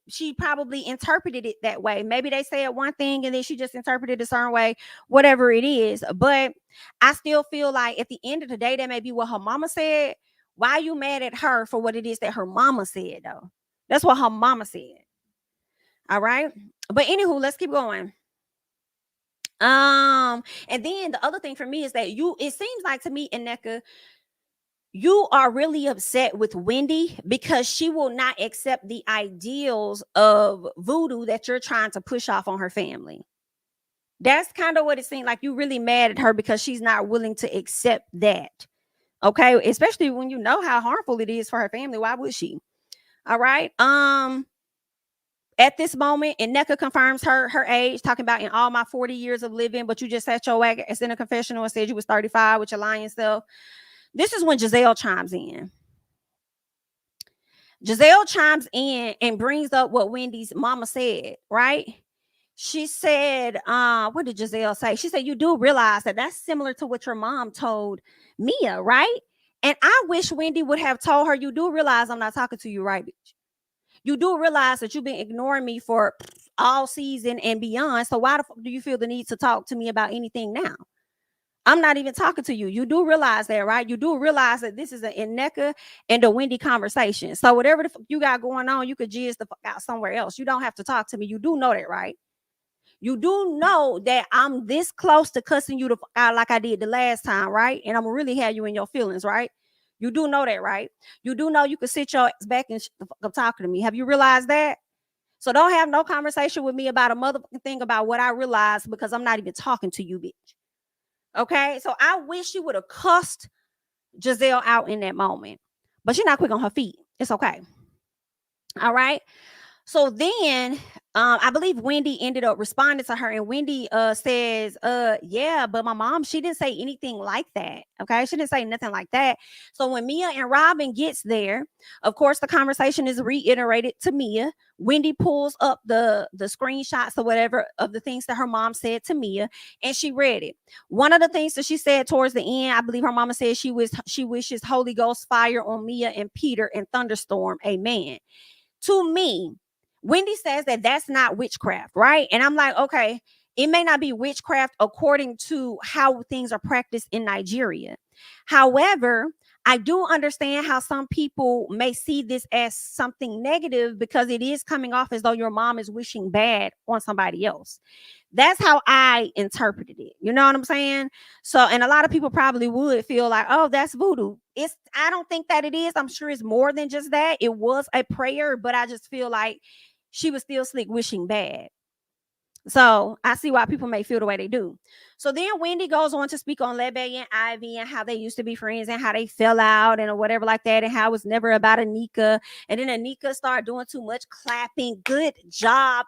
she probably interpreted it that way. Maybe they said one thing and then she just interpreted it a certain way, whatever it is. But I still feel like at the end of the day, that may be what her mama said. Why are you mad at her for what it is that her mama said, though? That's what her mama said. All right. But anywho, let's keep going. And then the other thing for me is that it seems like to me, Nneka, you are really upset with Wendy because she will not accept the ideals of voodoo that you're trying to push off on her family. That's kind of what it seemed like. You really mad at her because she's not willing to accept that. Okay, especially when you know how harmful it is for her family. Why would she? All right. At this moment, Nneka confirms her age, talking about in all my 40 years of living, but you just sat your ass in a confessional and said you was 35 with your lying self. This is when Gizelle chimes in. Gizelle chimes in and brings up what Wendy's mama said, right? She said, what did Gizelle say? She said, you do realize that that's similar to what your mom told Mia, right? And I wish Wendy would have told her, you do realize I'm not talking to you, right, bitch? You do realize that you've been ignoring me for all season and beyond. So why the fuck do you feel the need to talk to me about anything now? I'm not even talking to you. You do realize that, right? You do realize that this is an Nneka and a Wendy conversation. So whatever the fuck you got going on, you could jizz the fuck out somewhere else. You don't have to talk to me. You do know that, right? You do know that I'm this close to cussing you the fuck out like I did the last time, right? And I'm gonna really have you in your feelings, right? You do know that, right? You do know you can sit your ass back and the fuck up talking to me. Have you realized that? So don't have no conversation with me about a motherfucking thing about what I realized, because I'm not even talking to you, bitch. Okay, so I wish you would have cussed Gizelle out in that moment, but she's not quick on her feet. It's okay. All right. So then I believe Wendy ended up responding to her, and Wendy says, yeah, but my mom, she didn't say anything like that. Okay, she didn't say nothing like that. So when Mia and Robyn gets there, of course, the conversation is reiterated to Mia. Wendy pulls up the screenshots or whatever of the things that her mom said to Mia, and she read it. One of the things that she said towards the end, I believe her mama said she wishes Holy Ghost fire on Mia and Peter and thunderstorm. Amen. To me, Wendy says that that's not witchcraft, right? And I'm like, okay, it may not be witchcraft according to how things are practiced in Nigeria. However, I do understand how some people may see this as something negative, because it is coming off as though your mom is wishing bad on somebody else. That's how I interpreted it. You know what I'm saying? So, and a lot of people probably would feel like, oh, that's voodoo. I don't think that it is. I'm sure it's more than just that. It was a prayer, but I just feel like she was still slick wishing bad. So I see why people may feel the way they do. So then Wendy goes on to speak on Lebe and Ivy and how they used to be friends and how they fell out and whatever like that, and how it was never about Nneka. And then Nneka started doing too much clapping. Good job,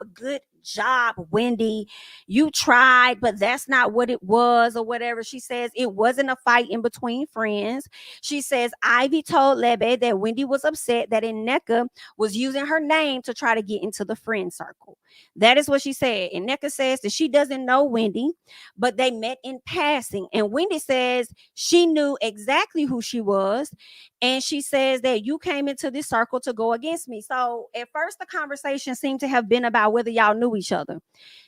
Wendy. You tried, but that's not what it was, or whatever. She says it wasn't a fight in between friends. She says Ivy told Lebe that Wendy was upset that Nneka was using her name to try to get into the friend circle. That is what she said. And Nneka says that she doesn't know Wendy, but but they met in passing. And Wendy says she knew exactly who she was. And she says that you came into this circle to go against me. So at first, the conversation seemed to have been about whether y'all knew each other.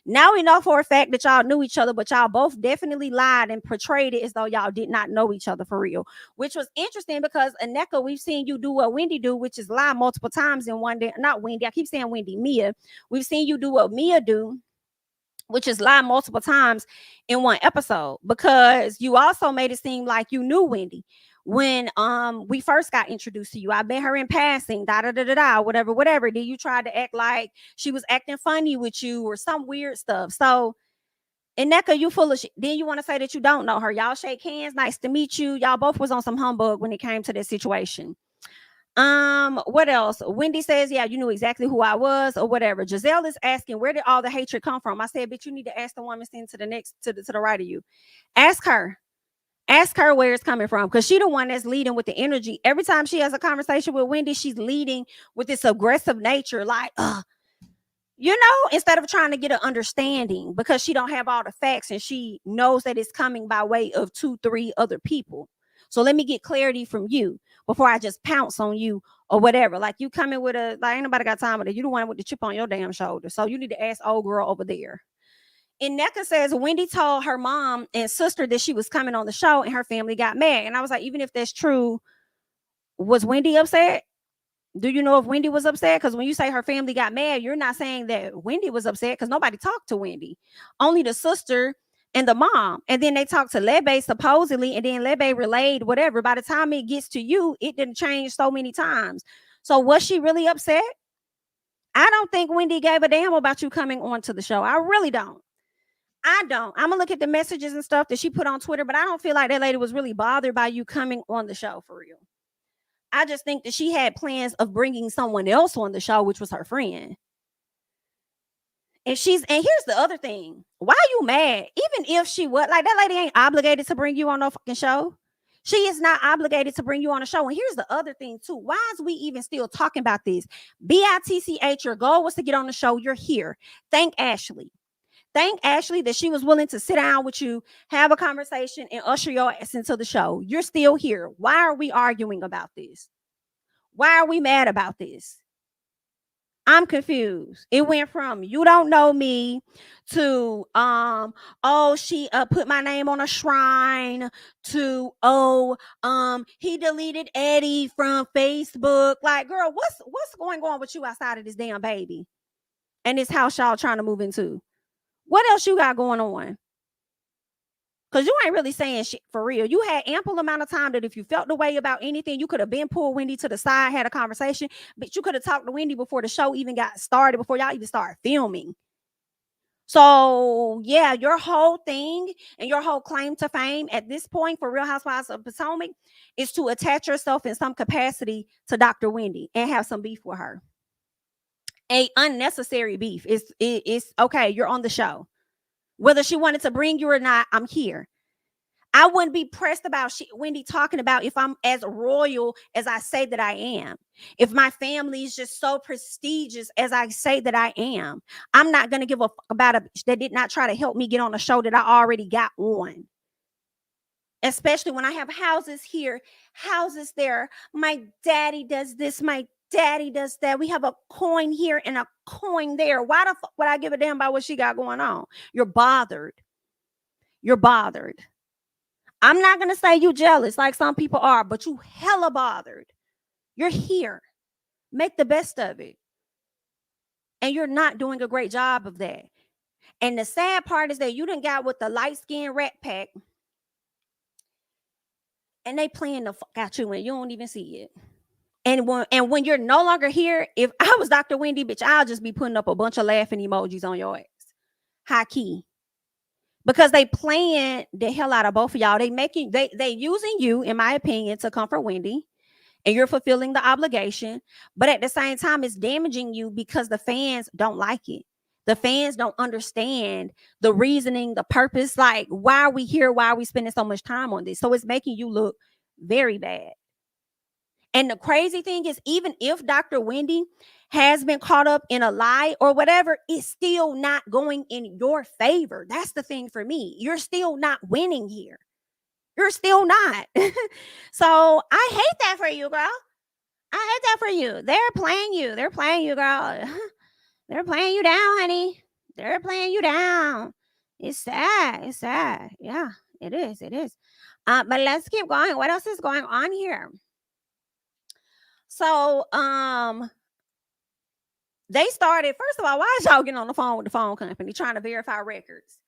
Now we know for a fact that y'all knew each other, but y'all both definitely lied and portrayed it as though y'all did not know each other for real, which was interesting because Nneka, we've seen you do what Wendy do, which is lie multiple times in one day. Not Wendy, I keep saying Wendy, Mia. We've seen you do what Mia do, which is lie multiple times in one episode, because you also made it seem like you knew Wendy when we first got introduced to you. I met her in passing, whatever. Then you tried to act like she was acting funny with you or some weird stuff. So, and Nneka, you full of shit. Then you want to say that you don't know her. Y'all shake hands, nice to meet you. Y'all both was on some humbug when it came to this situation. What else? Wendy says, yeah, you knew exactly who I was or whatever. Gizelle is asking, where did all the hatred come from? I said, bitch, you need to ask the woman sitting to the right of you. Ask her where it's coming from, because she the one that's leading with the energy. Every time she has a conversation with Wendy, she's leading with this aggressive nature, like, instead of trying to get an understanding, because she don't have all the facts and she knows that it's coming by way of 2-3 other people. So let me get clarity from you before I just pounce on you or whatever. Like, you coming with ain't nobody got time with it. You the one with the chip on your damn shoulder. So you need to ask old girl over there. And Nneka says Wendy told her mom and sister that she was coming on the show and her family got mad. And I was like, even if that's true, was Wendy upset? Do you know if Wendy was upset? Because when you say her family got mad, you're not saying that Wendy was upset, because nobody talked to Wendy. Only the sister and the mom. And then they talked to Lebe supposedly, and then Lebe relayed whatever. By the time it gets to you, it didn't change so many times. So was she really upset? I don't think Wendy gave a damn about you coming onto the show. I really don't. I'm gonna look at the messages and stuff that she put on Twitter, but I don't feel like that lady was really bothered by you coming on the show for real. I just think that she had plans of bringing someone else on the show, which was her friend. And here's the other thing. Why are you mad? Even if she was, like, that lady ain't obligated to bring you on no fucking show. She is not obligated to bring you on a show. And here's the other thing too. Why is we even still talking about this? BITCH, your goal was to get on the show. You're here. Thank Ashley. Thank Ashley that she was willing to sit down with you, have a conversation, and usher your ass into the show. You're still here. Why are we arguing about this? Why are we mad about this? I'm confused. It went from you don't know me to she put my name on a shrine to he deleted Eddie from Facebook. Like, girl, what's going on with you outside of this damn baby and this house y'all trying to move into? What else you got going on? Because you ain't really saying shit for real. You had ample amount of time that if you felt the way about anything, you could have been pulled Wendy to the side, had a conversation, but you could have talked to Wendy before the show even got started, before y'all even started filming. So, yeah, your whole thing and your whole claim to fame at this point for Real Housewives of Potomac is to attach yourself in some capacity to Dr. Wendy and have some beef with her. A unnecessary beef. It's okay. You're on the show. Whether she wanted to bring you or not, I'm here. I wouldn't be pressed about Wendy talking about if I'm as royal as I say that I am. If my family is just so prestigious as I say that I am. I'm not going to give a fuck about a bitch that did not try to help me get on a show that I already got on. Especially when I have houses here, houses there. My daddy does this, my daddy does that. We have a coin here and a coin there. Why the fuck would I give a damn about what she got going on? You're bothered. You're bothered. I'm not going to say you jealous like some people are, but you hella bothered. You're here. Make the best of it. And you're not doing a great job of that. And the sad part is that you done got with the light-skinned rat pack and they playing the fuck out you and you don't even see it. And when you're no longer here, if I was Dr. Wendy, bitch, I'll just be putting up a bunch of laughing emojis on your ass. High key. Because they playing the hell out of both of y'all. They using you, in my opinion, to comfort Wendy. And you're fulfilling the obligation. But at the same time, it's damaging you because the fans don't like it. The fans don't understand the reasoning, the purpose. Like, why are we here? Why are we spending so much time on this? So it's making you look very bad. And the crazy thing is, even if Dr. Wendy has been caught up in a lie or whatever, it's still not going in your favor. That's the thing for me. You're still not winning here. You're still not. So I hate that for you, girl. I hate that for you. They're playing you. They're playing you, girl. They're playing you down, honey. They're playing you down. It's sad. It's sad. Yeah, it is. It is. But let's keep going. What else is going on here? So, they started, first of all, why is y'all getting on the phone with the phone company trying to verify records?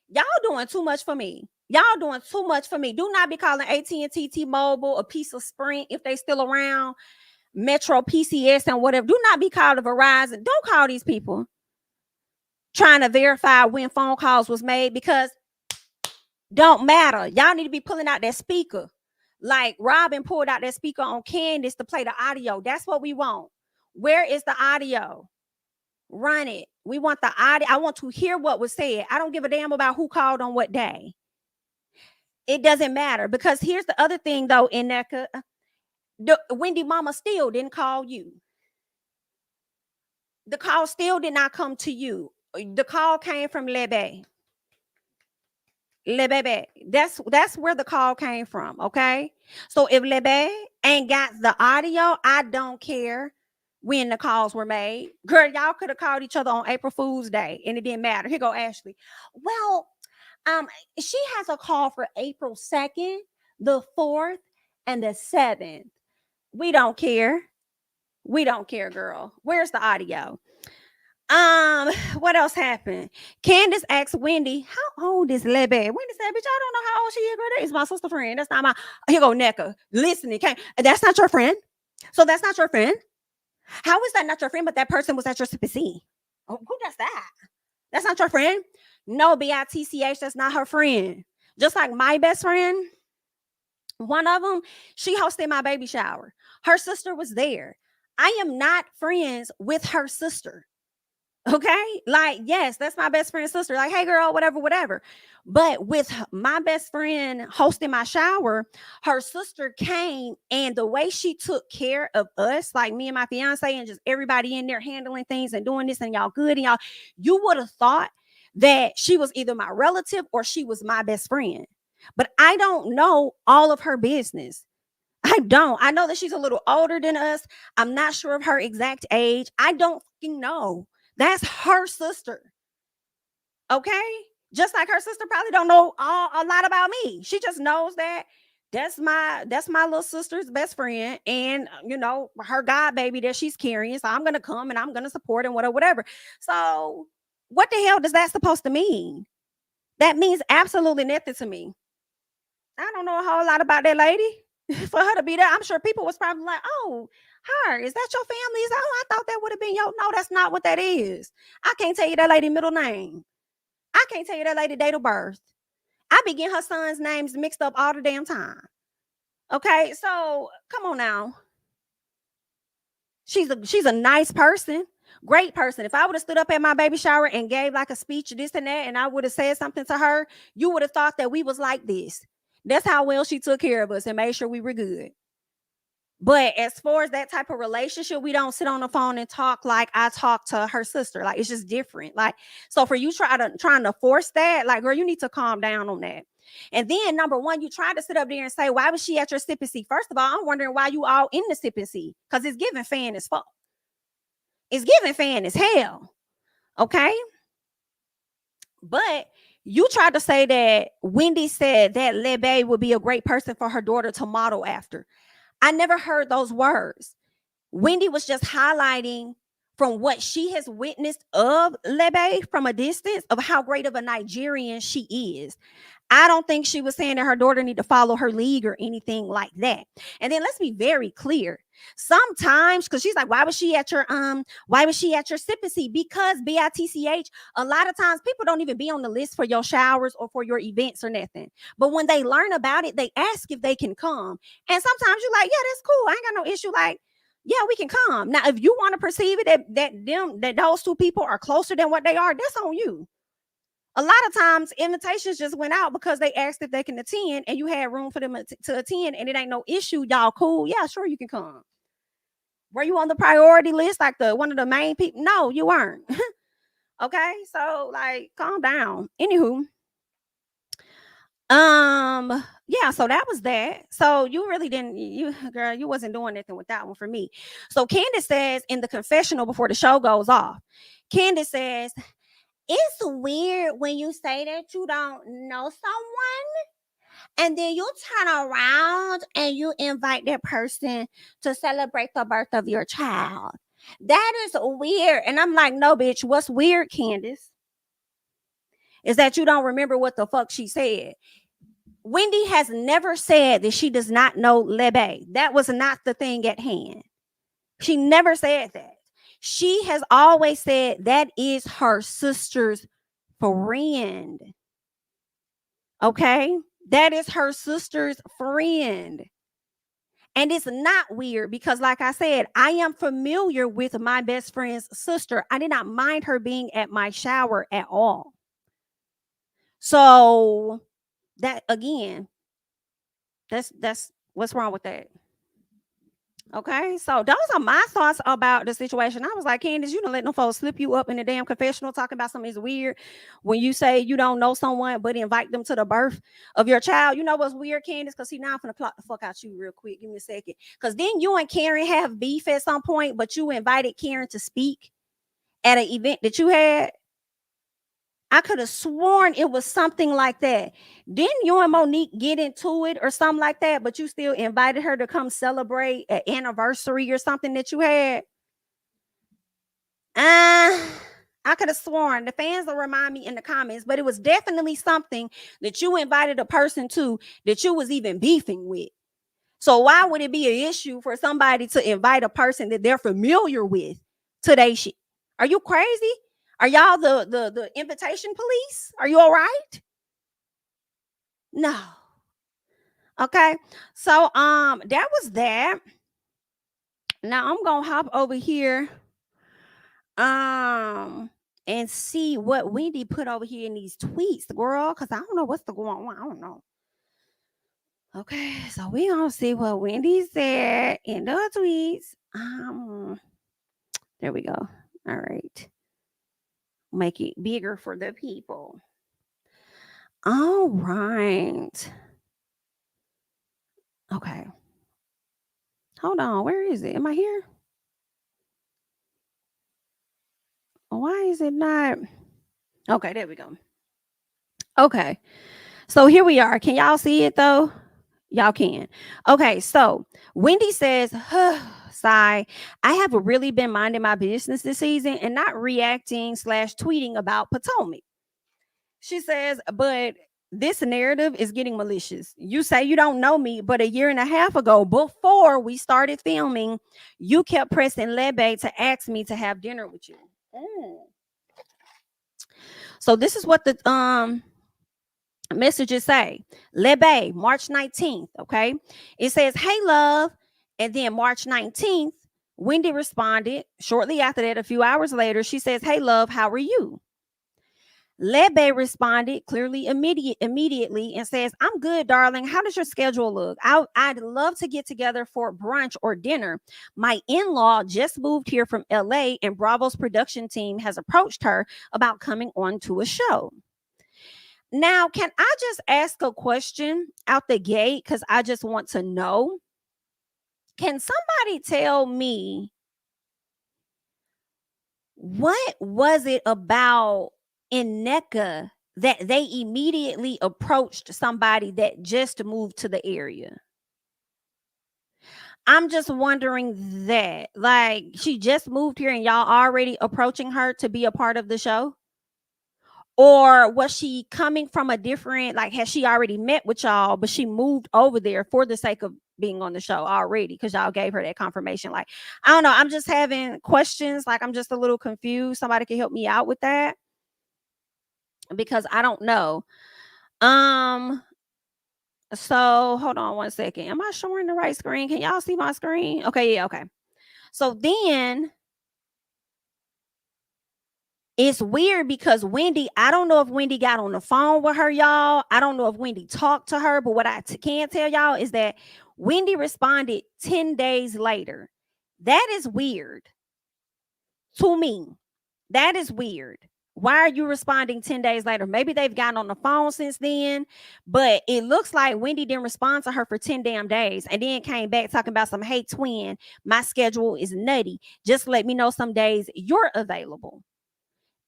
Y'all doing too much for me. Y'all doing too much for me. Do not be calling AT&T, T-Mobile, a piece of Sprint if they still around, Metro, PCS, and whatever. Do not be calling Verizon. Don't call these people trying to verify when phone calls was made, because don't matter. Y'all need to be pulling out that speaker. Like Robyn pulled out that speaker on Candiace to play the audio. That's what we want. Where is the audio? Run it. We want the audio. I want to hear what was said. I don't give a damn about who called on what day. It doesn't matter, because here's the other thing though, Nneka. The Wendy mama still didn't call you. The call still did not come to you. The call came from Lebe. Lebe. That's where the call came from. Okay. So if Lebe ain't got the audio, I don't care when the calls were made. Girl, y'all could have called each other on April Fool's Day and it didn't matter. Here go Ashley. Well, she has a call for April 2nd, the 4th, and the 7th. We don't care. We don't care, girl. Where's the audio? What else happened? Candace asked Wendy, how old is Lebe? Wendy said, bitch, I don't know how old she is, girl. That is my sister friend. That's not my, here go Nneka. Listen, that's not your friend. So that's not your friend. How is that not your friend? But that person was at your CPC. Oh, who does that? That's not your friend? No, BITCH, that's not her friend. Just like my best friend, one of them, she hosted my baby shower. Her sister was there. I am not friends with her sister. Okay, like, yes, that's my best friend's sister. Like, hey, girl, whatever, whatever. But with my best friend hosting my shower, her sister came, and the way she took care of us, like me and my fiance, and just everybody in there handling things and doing this, and y'all good, and y'all, you would have thought that she was either my relative or she was my best friend. But I don't know all of her business. I don't. I know that she's a little older than us. I'm not sure of her exact age. I don't fucking know. That's her sister. Okay? Just like her sister probably don't know a lot about me. She just knows that that's my little sister's best friend, and you know, her god baby that she's carrying. So I'm gonna come and I'm gonna support and whatever. So what the hell does that supposed to mean? That means absolutely nothing to me. I don't know a whole lot about that lady. For her to be there, I'm sure people was probably like, oh, her, is that your family? Is that, oh, I thought that would have been your, no, that's not what that is. I can't tell you that lady middle name. I can't tell you that lady date of birth. I be getting her son's names mixed up all the damn time. Okay, so come on now. She's a nice person, great person. If I would have stood up at my baby shower and gave like a speech, this and that, and I would have said something to her, you would have thought that we was like this. That's how well she took care of us and made sure we were good. But as far as that type of relationship, we don't sit on the phone and talk like I talk to her sister. Like, it's just different. Like, so for you trying to force that, like, girl, you need to calm down on that. And then number one, you tried to sit up there and say, why was she at your sip and see? First of all, I'm wondering why you all in the sip and see, because it's giving fan as fuck. It's giving fan as hell. Okay. But you tried to say that Wendy said that Lebe would be a great person for her daughter to model after. I never heard those words. Wendy was just highlighting from what she has witnessed of Lebe from a distance of how great of a Nigerian she is. I don't think she was saying that her daughter need to follow her league or anything like that. And then let's be very clear. Sometimes, because she's like, why was she at your sippacy? Because BITCH, a lot of times people don't even be on the list for your showers or for your events or nothing. But when they learn about it, they ask if they can come. And sometimes you're like, yeah, that's cool. I ain't got no issue. Like, yeah, we can come. Now, if you want to perceive it that those two people are closer than what they are, that's on you. A lot of times invitations just went out because they asked if they can attend and you had room for them to attend and it ain't no issue. Y'all cool? Yeah, sure you can come. Were you on the priority list like the one of the main people? No, you weren't. Okay, so like calm down. Anywho, yeah, so that was that. So you really didn't, you girl, you wasn't doing anything with that one for me. So Candace says in the confessional before the show goes off, Candace says, it's weird when you say that you don't know someone and then you turn around and you invite that person to celebrate the birth of your child. That is weird. And I'm like, no, bitch, what's weird, Candace, is that you don't remember what the fuck she said. Wendy has never said that she does not know Lebe. That was not the thing at hand. She never said that. She has always said that is her sister's friend. Okay? That is her sister's friend. And it's not weird because, like I said, I am familiar with my best friend's sister. I did not mind her being at my shower at all. So that again, that's what's wrong with that. Okay, so those are my thoughts about the situation. I was like, Candace, you don't let no folks slip you up in the damn confessional talking about something is weird when you say you don't know someone but invite them to the birth of your child. You know what's weird, Candace? Because see, now I'm gonna clock the fuck out you real quick. Give me a second. Because then you and Karen have beef at some point, but you invited Karen to speak at an event that you had. I could have sworn it was something like that. Didn't you and Monique get into it or something like that? But you still invited her to come celebrate an anniversary or something that you had? I could have sworn. The fans will remind me in the comments, but it was definitely something that you invited a person to that you was even beefing with. So why would it be an issue for somebody to invite a person that they're familiar with to their shit? Are you crazy? Are y'all the invitation police? Are you all right? No. Okay. So that was that. Now I'm gonna hop over here and see what Wendy put over here in these tweets, girl, because I don't know what's going on. I don't know. Okay, so we gonna see what Wendy said in the tweets. There we go. All right. Make it bigger for the people. All right. Okay. Hold on. Where is it? Am I here? Why is it not? Okay, there we go. Okay. So here we are. Can y'all see it though? Y'all can. Okay, so Wendy says, sigh, I have really been minding my business this season and not reacting / tweeting about Potomac. She says, but this narrative is getting malicious. You say you don't know me, but a year and a half ago, before we started filming, you kept pressing Lebe to ask me to have dinner with you. So this is what the messages say. Lebe, March 19th. Okay. It says, hey, love. And then March 19th, Wendy responded. Shortly after that, a few hours later, she says, hey, love, how are you? Lebe responded clearly immediately and says, I'm good, darling. How does your schedule look? I'd love to get together for brunch or dinner. My in-law just moved here from LA and Bravo's production team has approached her about coming on to a show. Now, can I just ask a question out the gate? Because I just want to know. Can somebody tell me what was it about in Nneka that they immediately approached somebody that just moved to the area? I'm just wondering that. Like, she just moved here and y'all already approaching her to be a part of the show? Or was she coming from a different, like, has she already met with y'all, but she moved over there for the sake of being on the show already because y'all gave her that confirmation? Like, I don't know. I'm just having questions. Like, I'm just a little confused. Somebody can help me out with that because I don't know. So hold on one second. Am I showing the right screen? Can y'all see my screen? Okay, yeah, okay. So then It's weird because Wendy, I don't know if Wendy got on the phone with her, y'all. I don't know if Wendy talked to her, but what I can tell y'all is that Wendy responded 10 days later. That is weird to me. That is weird. Why are you responding 10 days later? Maybe they've gotten on the phone since then, but it looks like Wendy didn't respond to her for 10 damn days and then came back talking about some, hey, twin, my schedule is nutty. Just let me know some days you're available.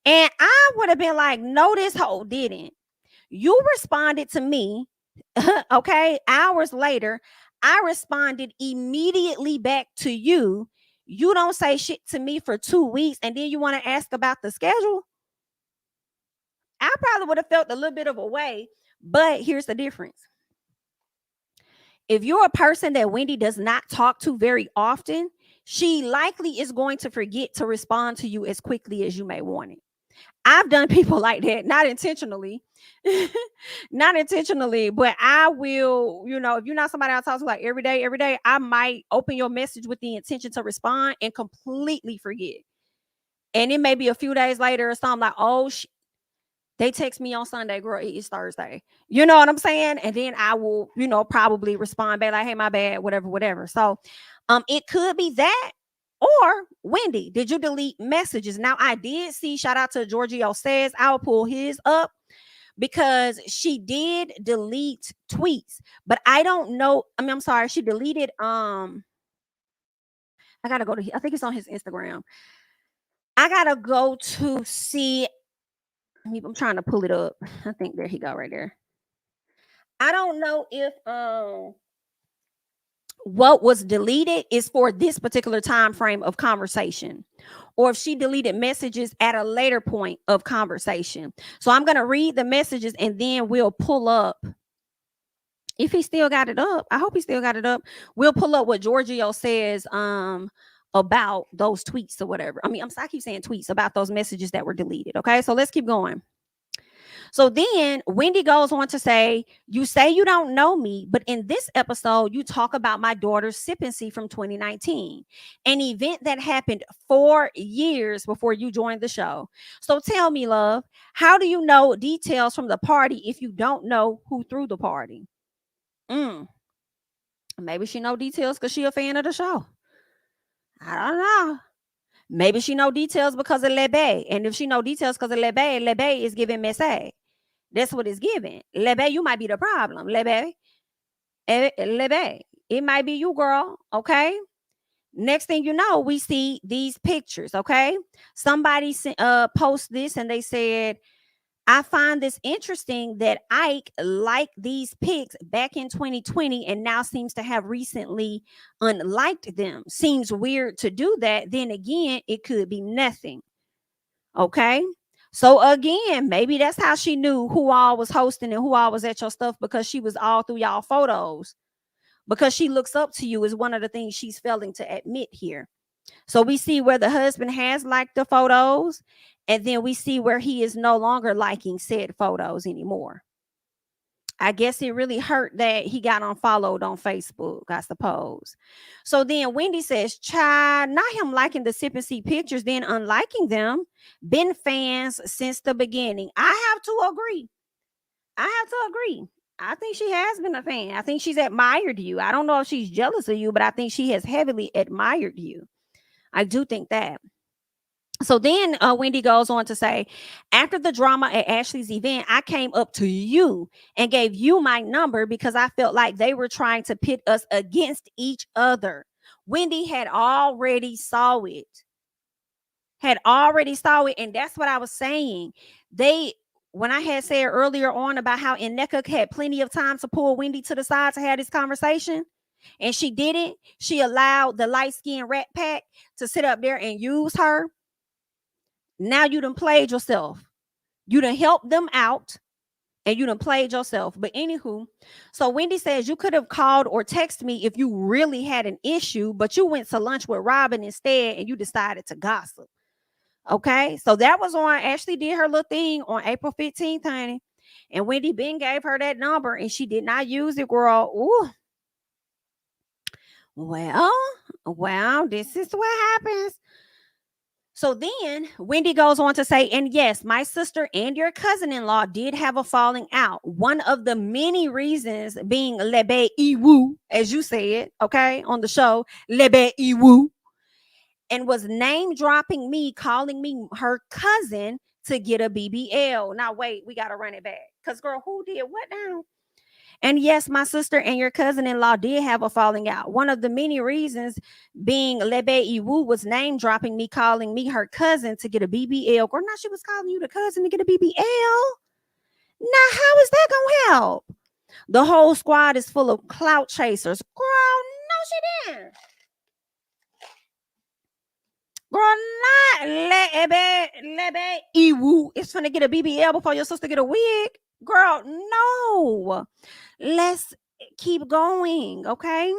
And I would have been like, no, this hoe didn't. You responded to me, okay, hours later. I responded immediately back to you. You don't say shit to me for 2 weeks, and then you want to ask about the schedule? I probably would have felt a little bit of a way, but here's the difference. If you're a person that Wendy does not talk to very often, she likely is going to forget to respond to you as quickly as you may want it. I've done people like that, not intentionally, not intentionally, but I will, if you're not somebody I talk to like every day, I might open your message with the intention to respond and completely forget. And it may be a few days later or something like, oh, they text me on Sunday, girl, it's Thursday. You know what I'm saying? And then I will, probably respond back like, hey, my bad, whatever. So it could be that. Or Wendy, did you delete messages? Now I did see, shout out to Giorgio Says, I'll pull his up because she did delete tweets, but I don't know. I'm sorry, she deleted I gotta go to, I think it's on his Instagram. I gotta go to see. I'm trying to pull it up. I think there he go right there. I don't know if what was deleted is for this particular time frame of conversation, or if she deleted messages at a later point of conversation. So I'm going to read the messages and then we'll pull up, if he still got it up. I hope he still got it up. We'll pull up what Giorgio says about those tweets or whatever. I keep saying tweets, about those messages that were deleted. Okay, so let's keep going. So then Wendy goes on to say, you say you don't know me, but in this episode, you talk about my daughter's sippancy from 2019, an event that happened 4 years before you joined the show. So tell me, love, how do you know details from the party if you don't know who threw the party? Maybe she know details because she a fan of the show. I don't know. Maybe she know details because of Lebe. And if she know details because of Lebe is giving message. That's what it's giving. Lebe, you might be the problem. Lebe. It might be you, girl. Okay. Next thing you know, we see these pictures. Okay. Somebody post this and they said, I find this interesting that Ike liked these pics back in 2020 and now seems to have recently unliked them. Seems weird to do that. Then again, it could be nothing. Okay. So again, maybe that's how she knew who all was hosting and who all was at your stuff, because she was all through y'all photos. Because she looks up to you is one of the things she's failing to admit here. So we see where the husband has liked the photos, and then we see where he is no longer liking said photos anymore. I guess it really hurt that he got unfollowed on Facebook, I suppose. So then Wendy says, child, not him liking the sip and see pictures, then unliking them. Been fans since the beginning. I have to agree. I think she has been a fan. I think she's admired you. I don't know if she's jealous of you, but I think she has heavily admired you. I do think that. So then Wendy goes on to say, after the drama at Ashley's event, I came up to you and gave you my number because I felt like they were trying to pit us against each other. Wendy had already saw it. And that's what I was saying. When I had said earlier on about how Nneka had plenty of time to pull Wendy to the side to have this conversation, and she didn't. She allowed the light-skinned rat pack to sit up there and use her. Now you done played yourself. You done helped them out and you done played yourself. But anywho, so Wendy says you could have called or texted me if you really had an issue, but you went to lunch with Robyn instead and you decided to gossip. Okay, so that was on, Ashley did her little thing on April 15th, honey. And Wendy Ben gave her that number and she did not use it, girl. Ooh. Well, this is what happens. So then Wendy goes on to say, and yes, my sister and your cousin-in-law did have a falling out. One of the many reasons being Lebe Iwu, as you said, okay, on the show, Lebe Iwu, and was name dropping me, calling me her cousin to get a BBL. Now, wait, we got to run it back. Because, girl, who did what now? And yes, my sister and your cousin-in-law did have a falling out. One of the many reasons being Lebe Iwu was name dropping me, calling me her cousin to get a BBL. Girl, now she was calling you the cousin to get a BBL. Now, how is that going to help? The whole squad is full of clout chasers. Girl, no, she didn't. Girl, not Lebe Iwu is finna get a BBL before your sister get a wig. Girl, no. Let's keep going, okay?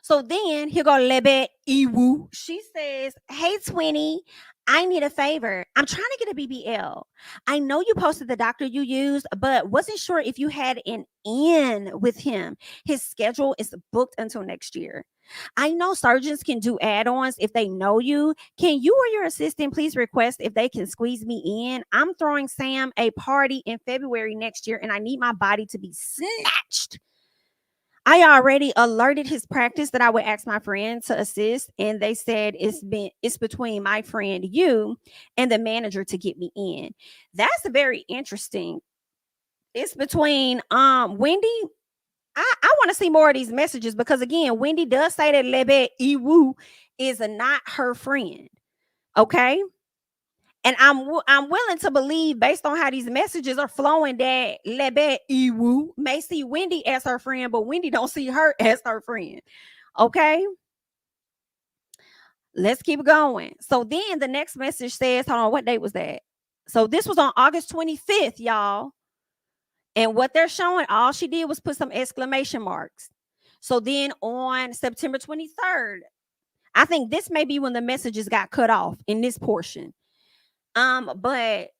So then here go Lebe Iwu. She says, hey, Twinny, I need a favor. I'm trying to get a BBL. I know you posted the doctor you used, but wasn't sure if you had an in with him. His schedule is booked until next year. I know surgeons can do add-ons if they know you. Can you or your assistant please request if they can squeeze me in? I'm throwing Sam a party in February next year, and I need my body to be snatched. I already alerted his practice that I would ask my friend to assist, and they said it's between my friend you and the manager to get me in. That's very interesting. It's between Wendy. I want to see more of these messages because again, Wendy does say that Lebe Iwu is not her friend. Okay. And I'm willing to believe based on how these messages are flowing that Lebe Iwu may see Wendy as her friend, but Wendy don't see her as her friend. Okay. Let's keep going. So then the next message says, hold on, what date was that? So this was on August 25th, y'all. And what they're showing, all she did was put some exclamation marks. So then on September 23rd, I think this may be when the messages got cut off in this portion. But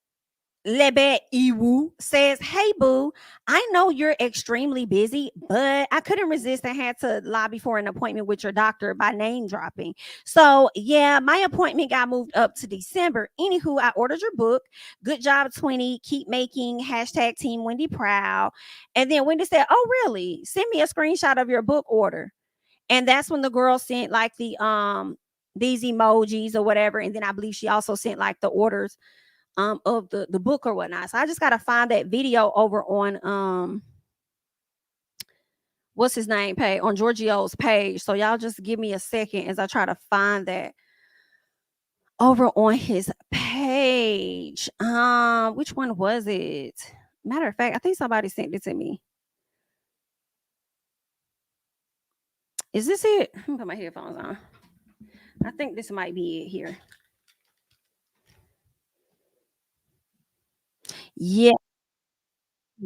Lebe Iwu says, hey, boo, I know you're extremely busy, but I couldn't resist and had to lobby for an appointment with your doctor by name dropping. So, yeah, my appointment got moved up to December. Anywho, I ordered your book. Good job, 20. Keep making # Team Wendy proud. And then Wendy said, oh, really? Send me a screenshot of your book order. And that's when the girl sent like these emojis or whatever. And then I believe she also sent like the orders of the book or whatnot. So I just gotta find that video over on what's his name page, on Giorgio's page. So y'all just give me a second as I try to find that over on his page. Which one was it? Matter of fact, I think somebody sent it to me. Is this it? Let me put my headphones on. I think this might be it here. Yeah,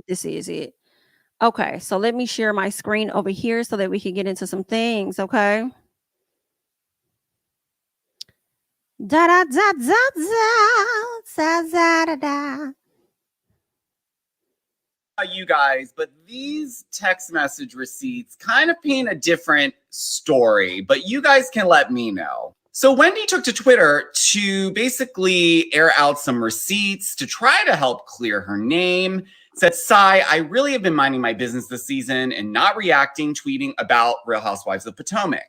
this is it. Okay, so let me share my screen over here so that we can get into some things, okay? Da da da da da da da da. You guys, but these text message receipts kind of paint a different story, but you guys can let me know. So Wendy took to Twitter to basically air out some receipts to try to help clear her name. Said, Sigh, I really have been minding my business this season and not reacting, tweeting about Real Housewives of Potomac.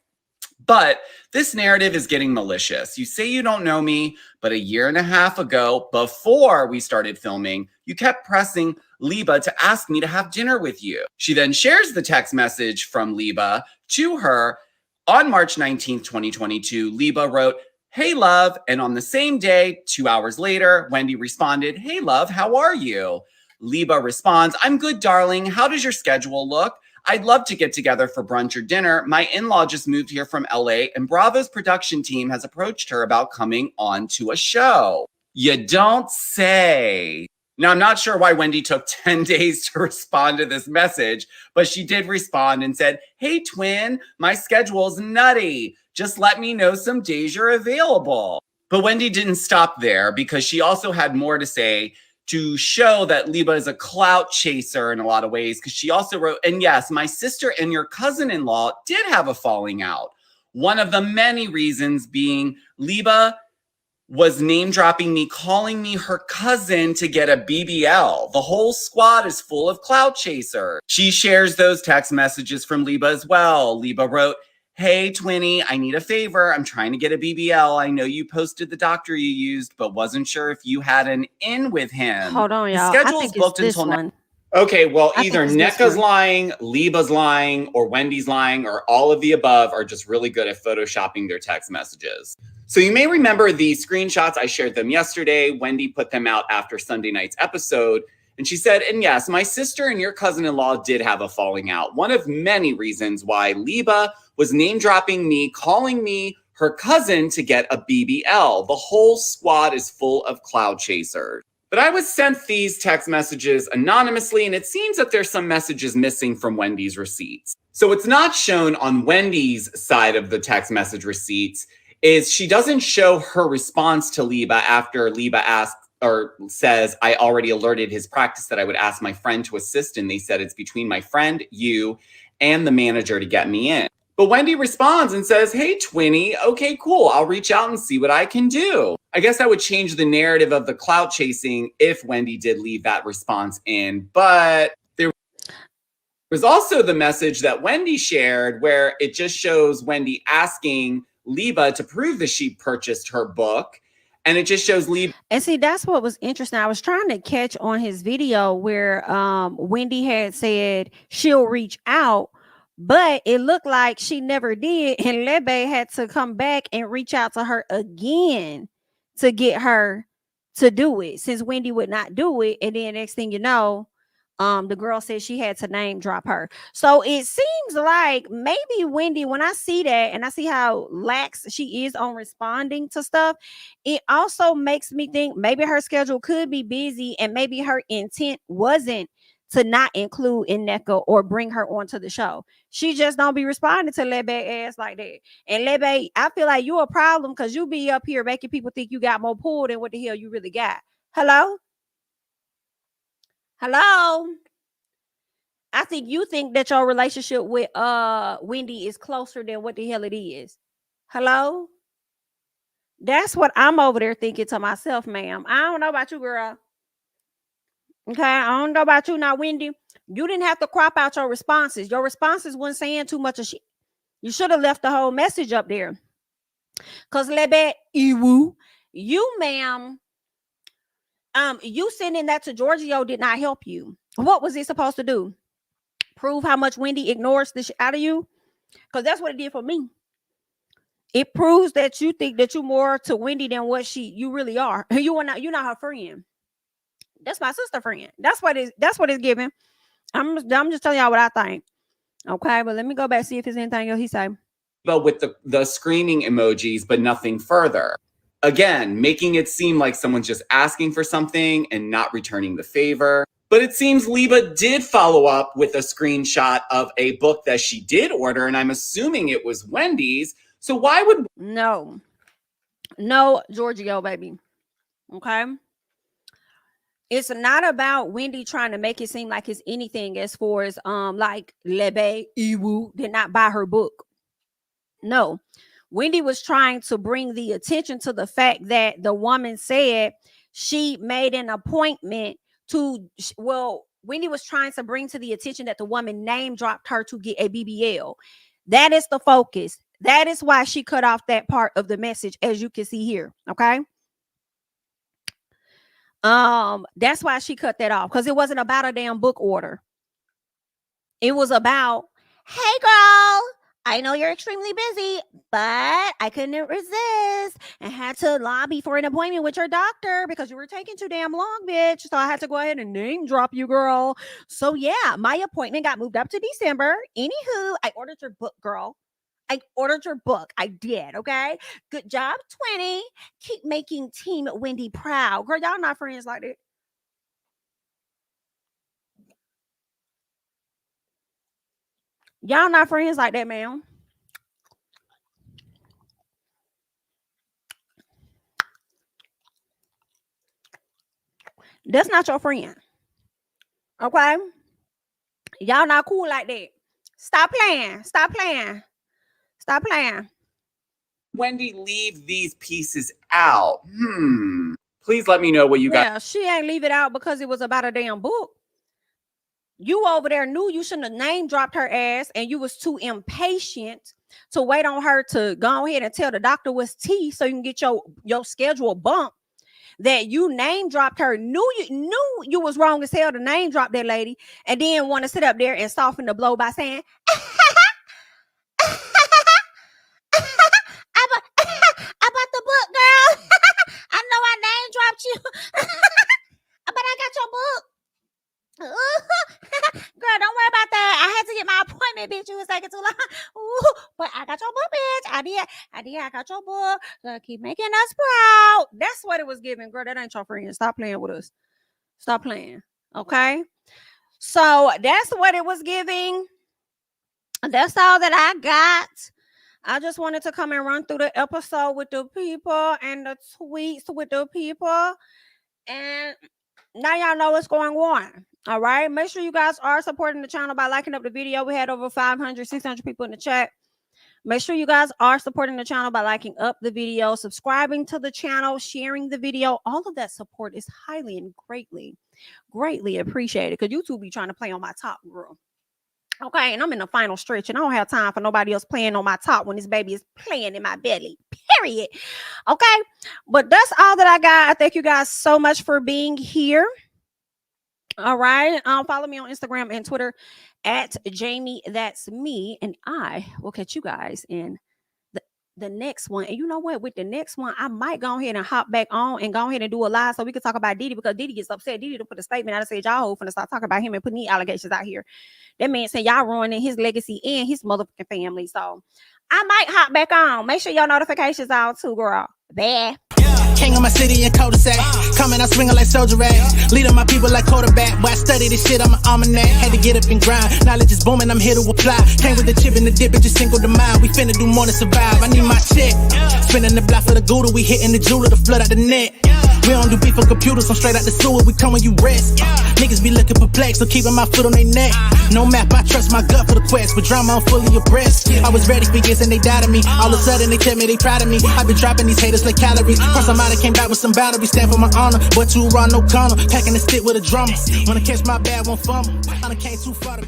But this narrative is getting malicious. You say you don't know me, but a year and a half ago, before we started filming, you kept pressing Liba to ask me to have dinner with you. She then shares the text message from Liba to her. On March 19th, 2022, Liba wrote, hey, love. And on the same day, 2 hours later, Wendy responded, hey, love, how are you? Liba responds, I'm good, darling. How does your schedule look? I'd love to get together for brunch or dinner. My in-law just moved here from LA and Bravo's production team has approached her about coming on to a show. You don't say. Now, I'm not sure why Wendy took 10 days to respond to this message, but she did respond and said, hey, twin, my schedule's nutty. Just let me know some days you're available. But Wendy didn't stop there because she also had more to say to show that Liba is a clout chaser in a lot of ways, because she also wrote, and yes, my sister and your cousin-in-law did have a falling out. One of the many reasons being Liba was name dropping me, calling me her cousin to get a BBL. The whole squad is full of clout chaser. She shares those text messages from Liba as well. Liba wrote, "Hey, Twinny, I need a favor. I'm trying to get a BBL. I know you posted the doctor you used, but wasn't sure if you had an in with him." Hold on, His y'all. schedule's booked until one. Okay, well, I either think it's this Nneka's one. lying, Liba's lying, or Wendy's lying, or all of the above are just really good at photoshopping their text messages. So you may remember the screenshots. I shared them yesterday. Wendy put them out after Sunday night's episode. And she said, "And yes, my sister and your cousin-in-law did have a falling out. One of many reasons why Liba was name dropping me, calling me her cousin to get a BBL. The whole squad is full of cloud chasers." But I was sent these text messages anonymously, and it seems that there's some messages missing from Wendy's receipts. So what's not shown on Wendy's side of the text message receipts is she doesn't show her response to Liba after Liba asked or says, "I already alerted his practice that I would ask my friend to assist, and they said it's between my friend, you, and the manager to get me in." But Wendy responds and says, "Hey, Twinny, okay, cool. I'll reach out and see what I can do." I guess that would change the narrative of the clout chasing if Wendy did leave that response in. But there was also the message that Wendy shared where it just shows Wendy asking Liba to prove that she purchased her book. And it just shows Liba. And see, that's what was interesting. I was trying to catch on his video where Wendy had said she'll reach out, but it looked like she never did. And Lebe had to come back and reach out to her again to get her to do it, since Wendy would not do it. And then next thing you know, the girl said she had to name drop her. So it seems like maybe Wendy, when I see that and I see how lax she is on responding to stuff, it also makes me think maybe her schedule could be busy, and maybe her intent wasn't to not include Nneka or bring her onto the show. She just don't be responding to Lebe ass like that. And Lebe, I feel like you a problem because you be up here making people think you got more pull than what the hell you really got. Hello? Hello? I think you think that your relationship with Wendy is closer than what the hell it is. Hello? That's what I'm over there thinking to myself, ma'am. I don't know about you, girl. Okay, I don't know about you now, Wendy. You didn't have to crop out your responses. Your responses weren't saying too much of shit. You should have left the whole message up there. Cause Lebe Iwu, you, ma'am, you sending that to Giorgio did not help you. What was it supposed to do? Prove how much Wendy ignores the shit out of you? Because that's what it did for me. It proves that you think that you're more to Wendy than what you really are. You're not her friend. That's my sister friend. That's what it's giving. I'm just telling y'all what I think. Okay, but let me go back and see if there's anything else he said. But with the screaming emojis, but nothing further. Again, making it seem like someone's just asking for something and not returning the favor. But it seems Liba did follow up with a screenshot of a book that she did order, and I'm assuming it was Wendy's. So why would... No, Giorgio, baby. Okay? It's not about Wendy trying to make it seem like it's anything as far as like Lebe Iwu did not buy her book. No. Wendy was trying to bring the attention to the fact that the woman said she made an appointment to, Wendy was trying to bring to the attention that the woman name dropped her to get a BBL. That is the focus. That is why she cut off that part of the message, as you can see here. Okay. That's why she cut that off, because it wasn't about a damn book order. It was about, hey girl, I know you're extremely busy, but I couldn't resist and had to lobby for an appointment with your doctor because you were taking too damn long, bitch. So I had to go ahead and name drop you, girl. So yeah, my appointment got moved up to December. Anywho, I ordered your book, girl. I ordered your book. I did. Okay. Good job, 20. Keep making Team Wendy proud. Girl, y'all not friends like that. Y'all not friends like that, ma'am. That's not your friend. Okay? Y'all not cool like that. Stop playing. Stop playing. Stop playing. Wendy leave these pieces out? Please let me know what you got. Yeah, she ain't leave it out because it was about a damn book. You over there knew you shouldn't have name dropped her ass, and you was too impatient to wait on her to go ahead and tell the doctor what's tea so you can get your schedule bump. That you name dropped her, knew you was wrong as hell to name drop that lady, and then want to sit up there and soften the blow by saying, about the book, girl. I know I name dropped you, but I got your book. Girl, don't worry about that. I had to get my appointment, bitch. You was taking too long. But I got your book, bitch. I did. I got your book. Keep making us proud. That's what it was giving, girl. That ain't your friend. Stop playing with us. Stop playing. Okay. So that's what it was giving. That's all that I got. I just wanted to come and run through the episode with the people and the tweets with the people. And now y'all know what's going on. All right. Make sure you guys are supporting the channel by liking up the video. We had over 500, 600 people in the chat. Make sure you guys are supporting the channel by liking up the video, subscribing to the channel, sharing the video. All of that support is highly and greatly appreciated because YouTube be trying to play on my top, girl. Okay, and I'm in the final stretch, and I don't have time for nobody else playing on my top when this baby is playing in my belly, period. Okay, but that's all that I got. I thank you guys so much for being here. All right, follow me on Instagram and Twitter at JamiThatsMe, and I will catch you guys in the next one. And you know what? With the next one, I might go ahead and hop back on and go ahead and do a live so we can talk about Diddy, because Diddy gets upset. Diddy to put a statement out and said, y'all finna start talking about him and putting these allegations out here. That man said y'all ruining his legacy and his motherfucking family. So I might hop back on. Make sure your notifications on too, girl. Bye. King of my city and cul-de-sac. Coming out swinging like soldier rag. Leading my people like quarterback. Boy, I study this shit, I'm an almanac. Had to get up and grind. Knowledge is booming, I'm here to apply. Came with the chip and the dip, it just single the mind. We finna do more than survive. I need my check. Spinning the block for the gouda. We hitting the jeweler to flood out the net. We don't do beef on computers, I'm straight out the sewer. We come when you rest. Niggas be looking perplexed, so keeping my foot on their neck. No map, I trust my gut for the quest. With drama, I'm fully abreast. I was ready for years and they doubted me. All of a sudden they tell me they proud of me. I've been dropping these haters like calories. First I'm out, I came back with some batteries. Stand for my honor, but too raw, no corner. Packing the stick with a drummer. Wanna catch my bad, won't fumble. I done came too far to be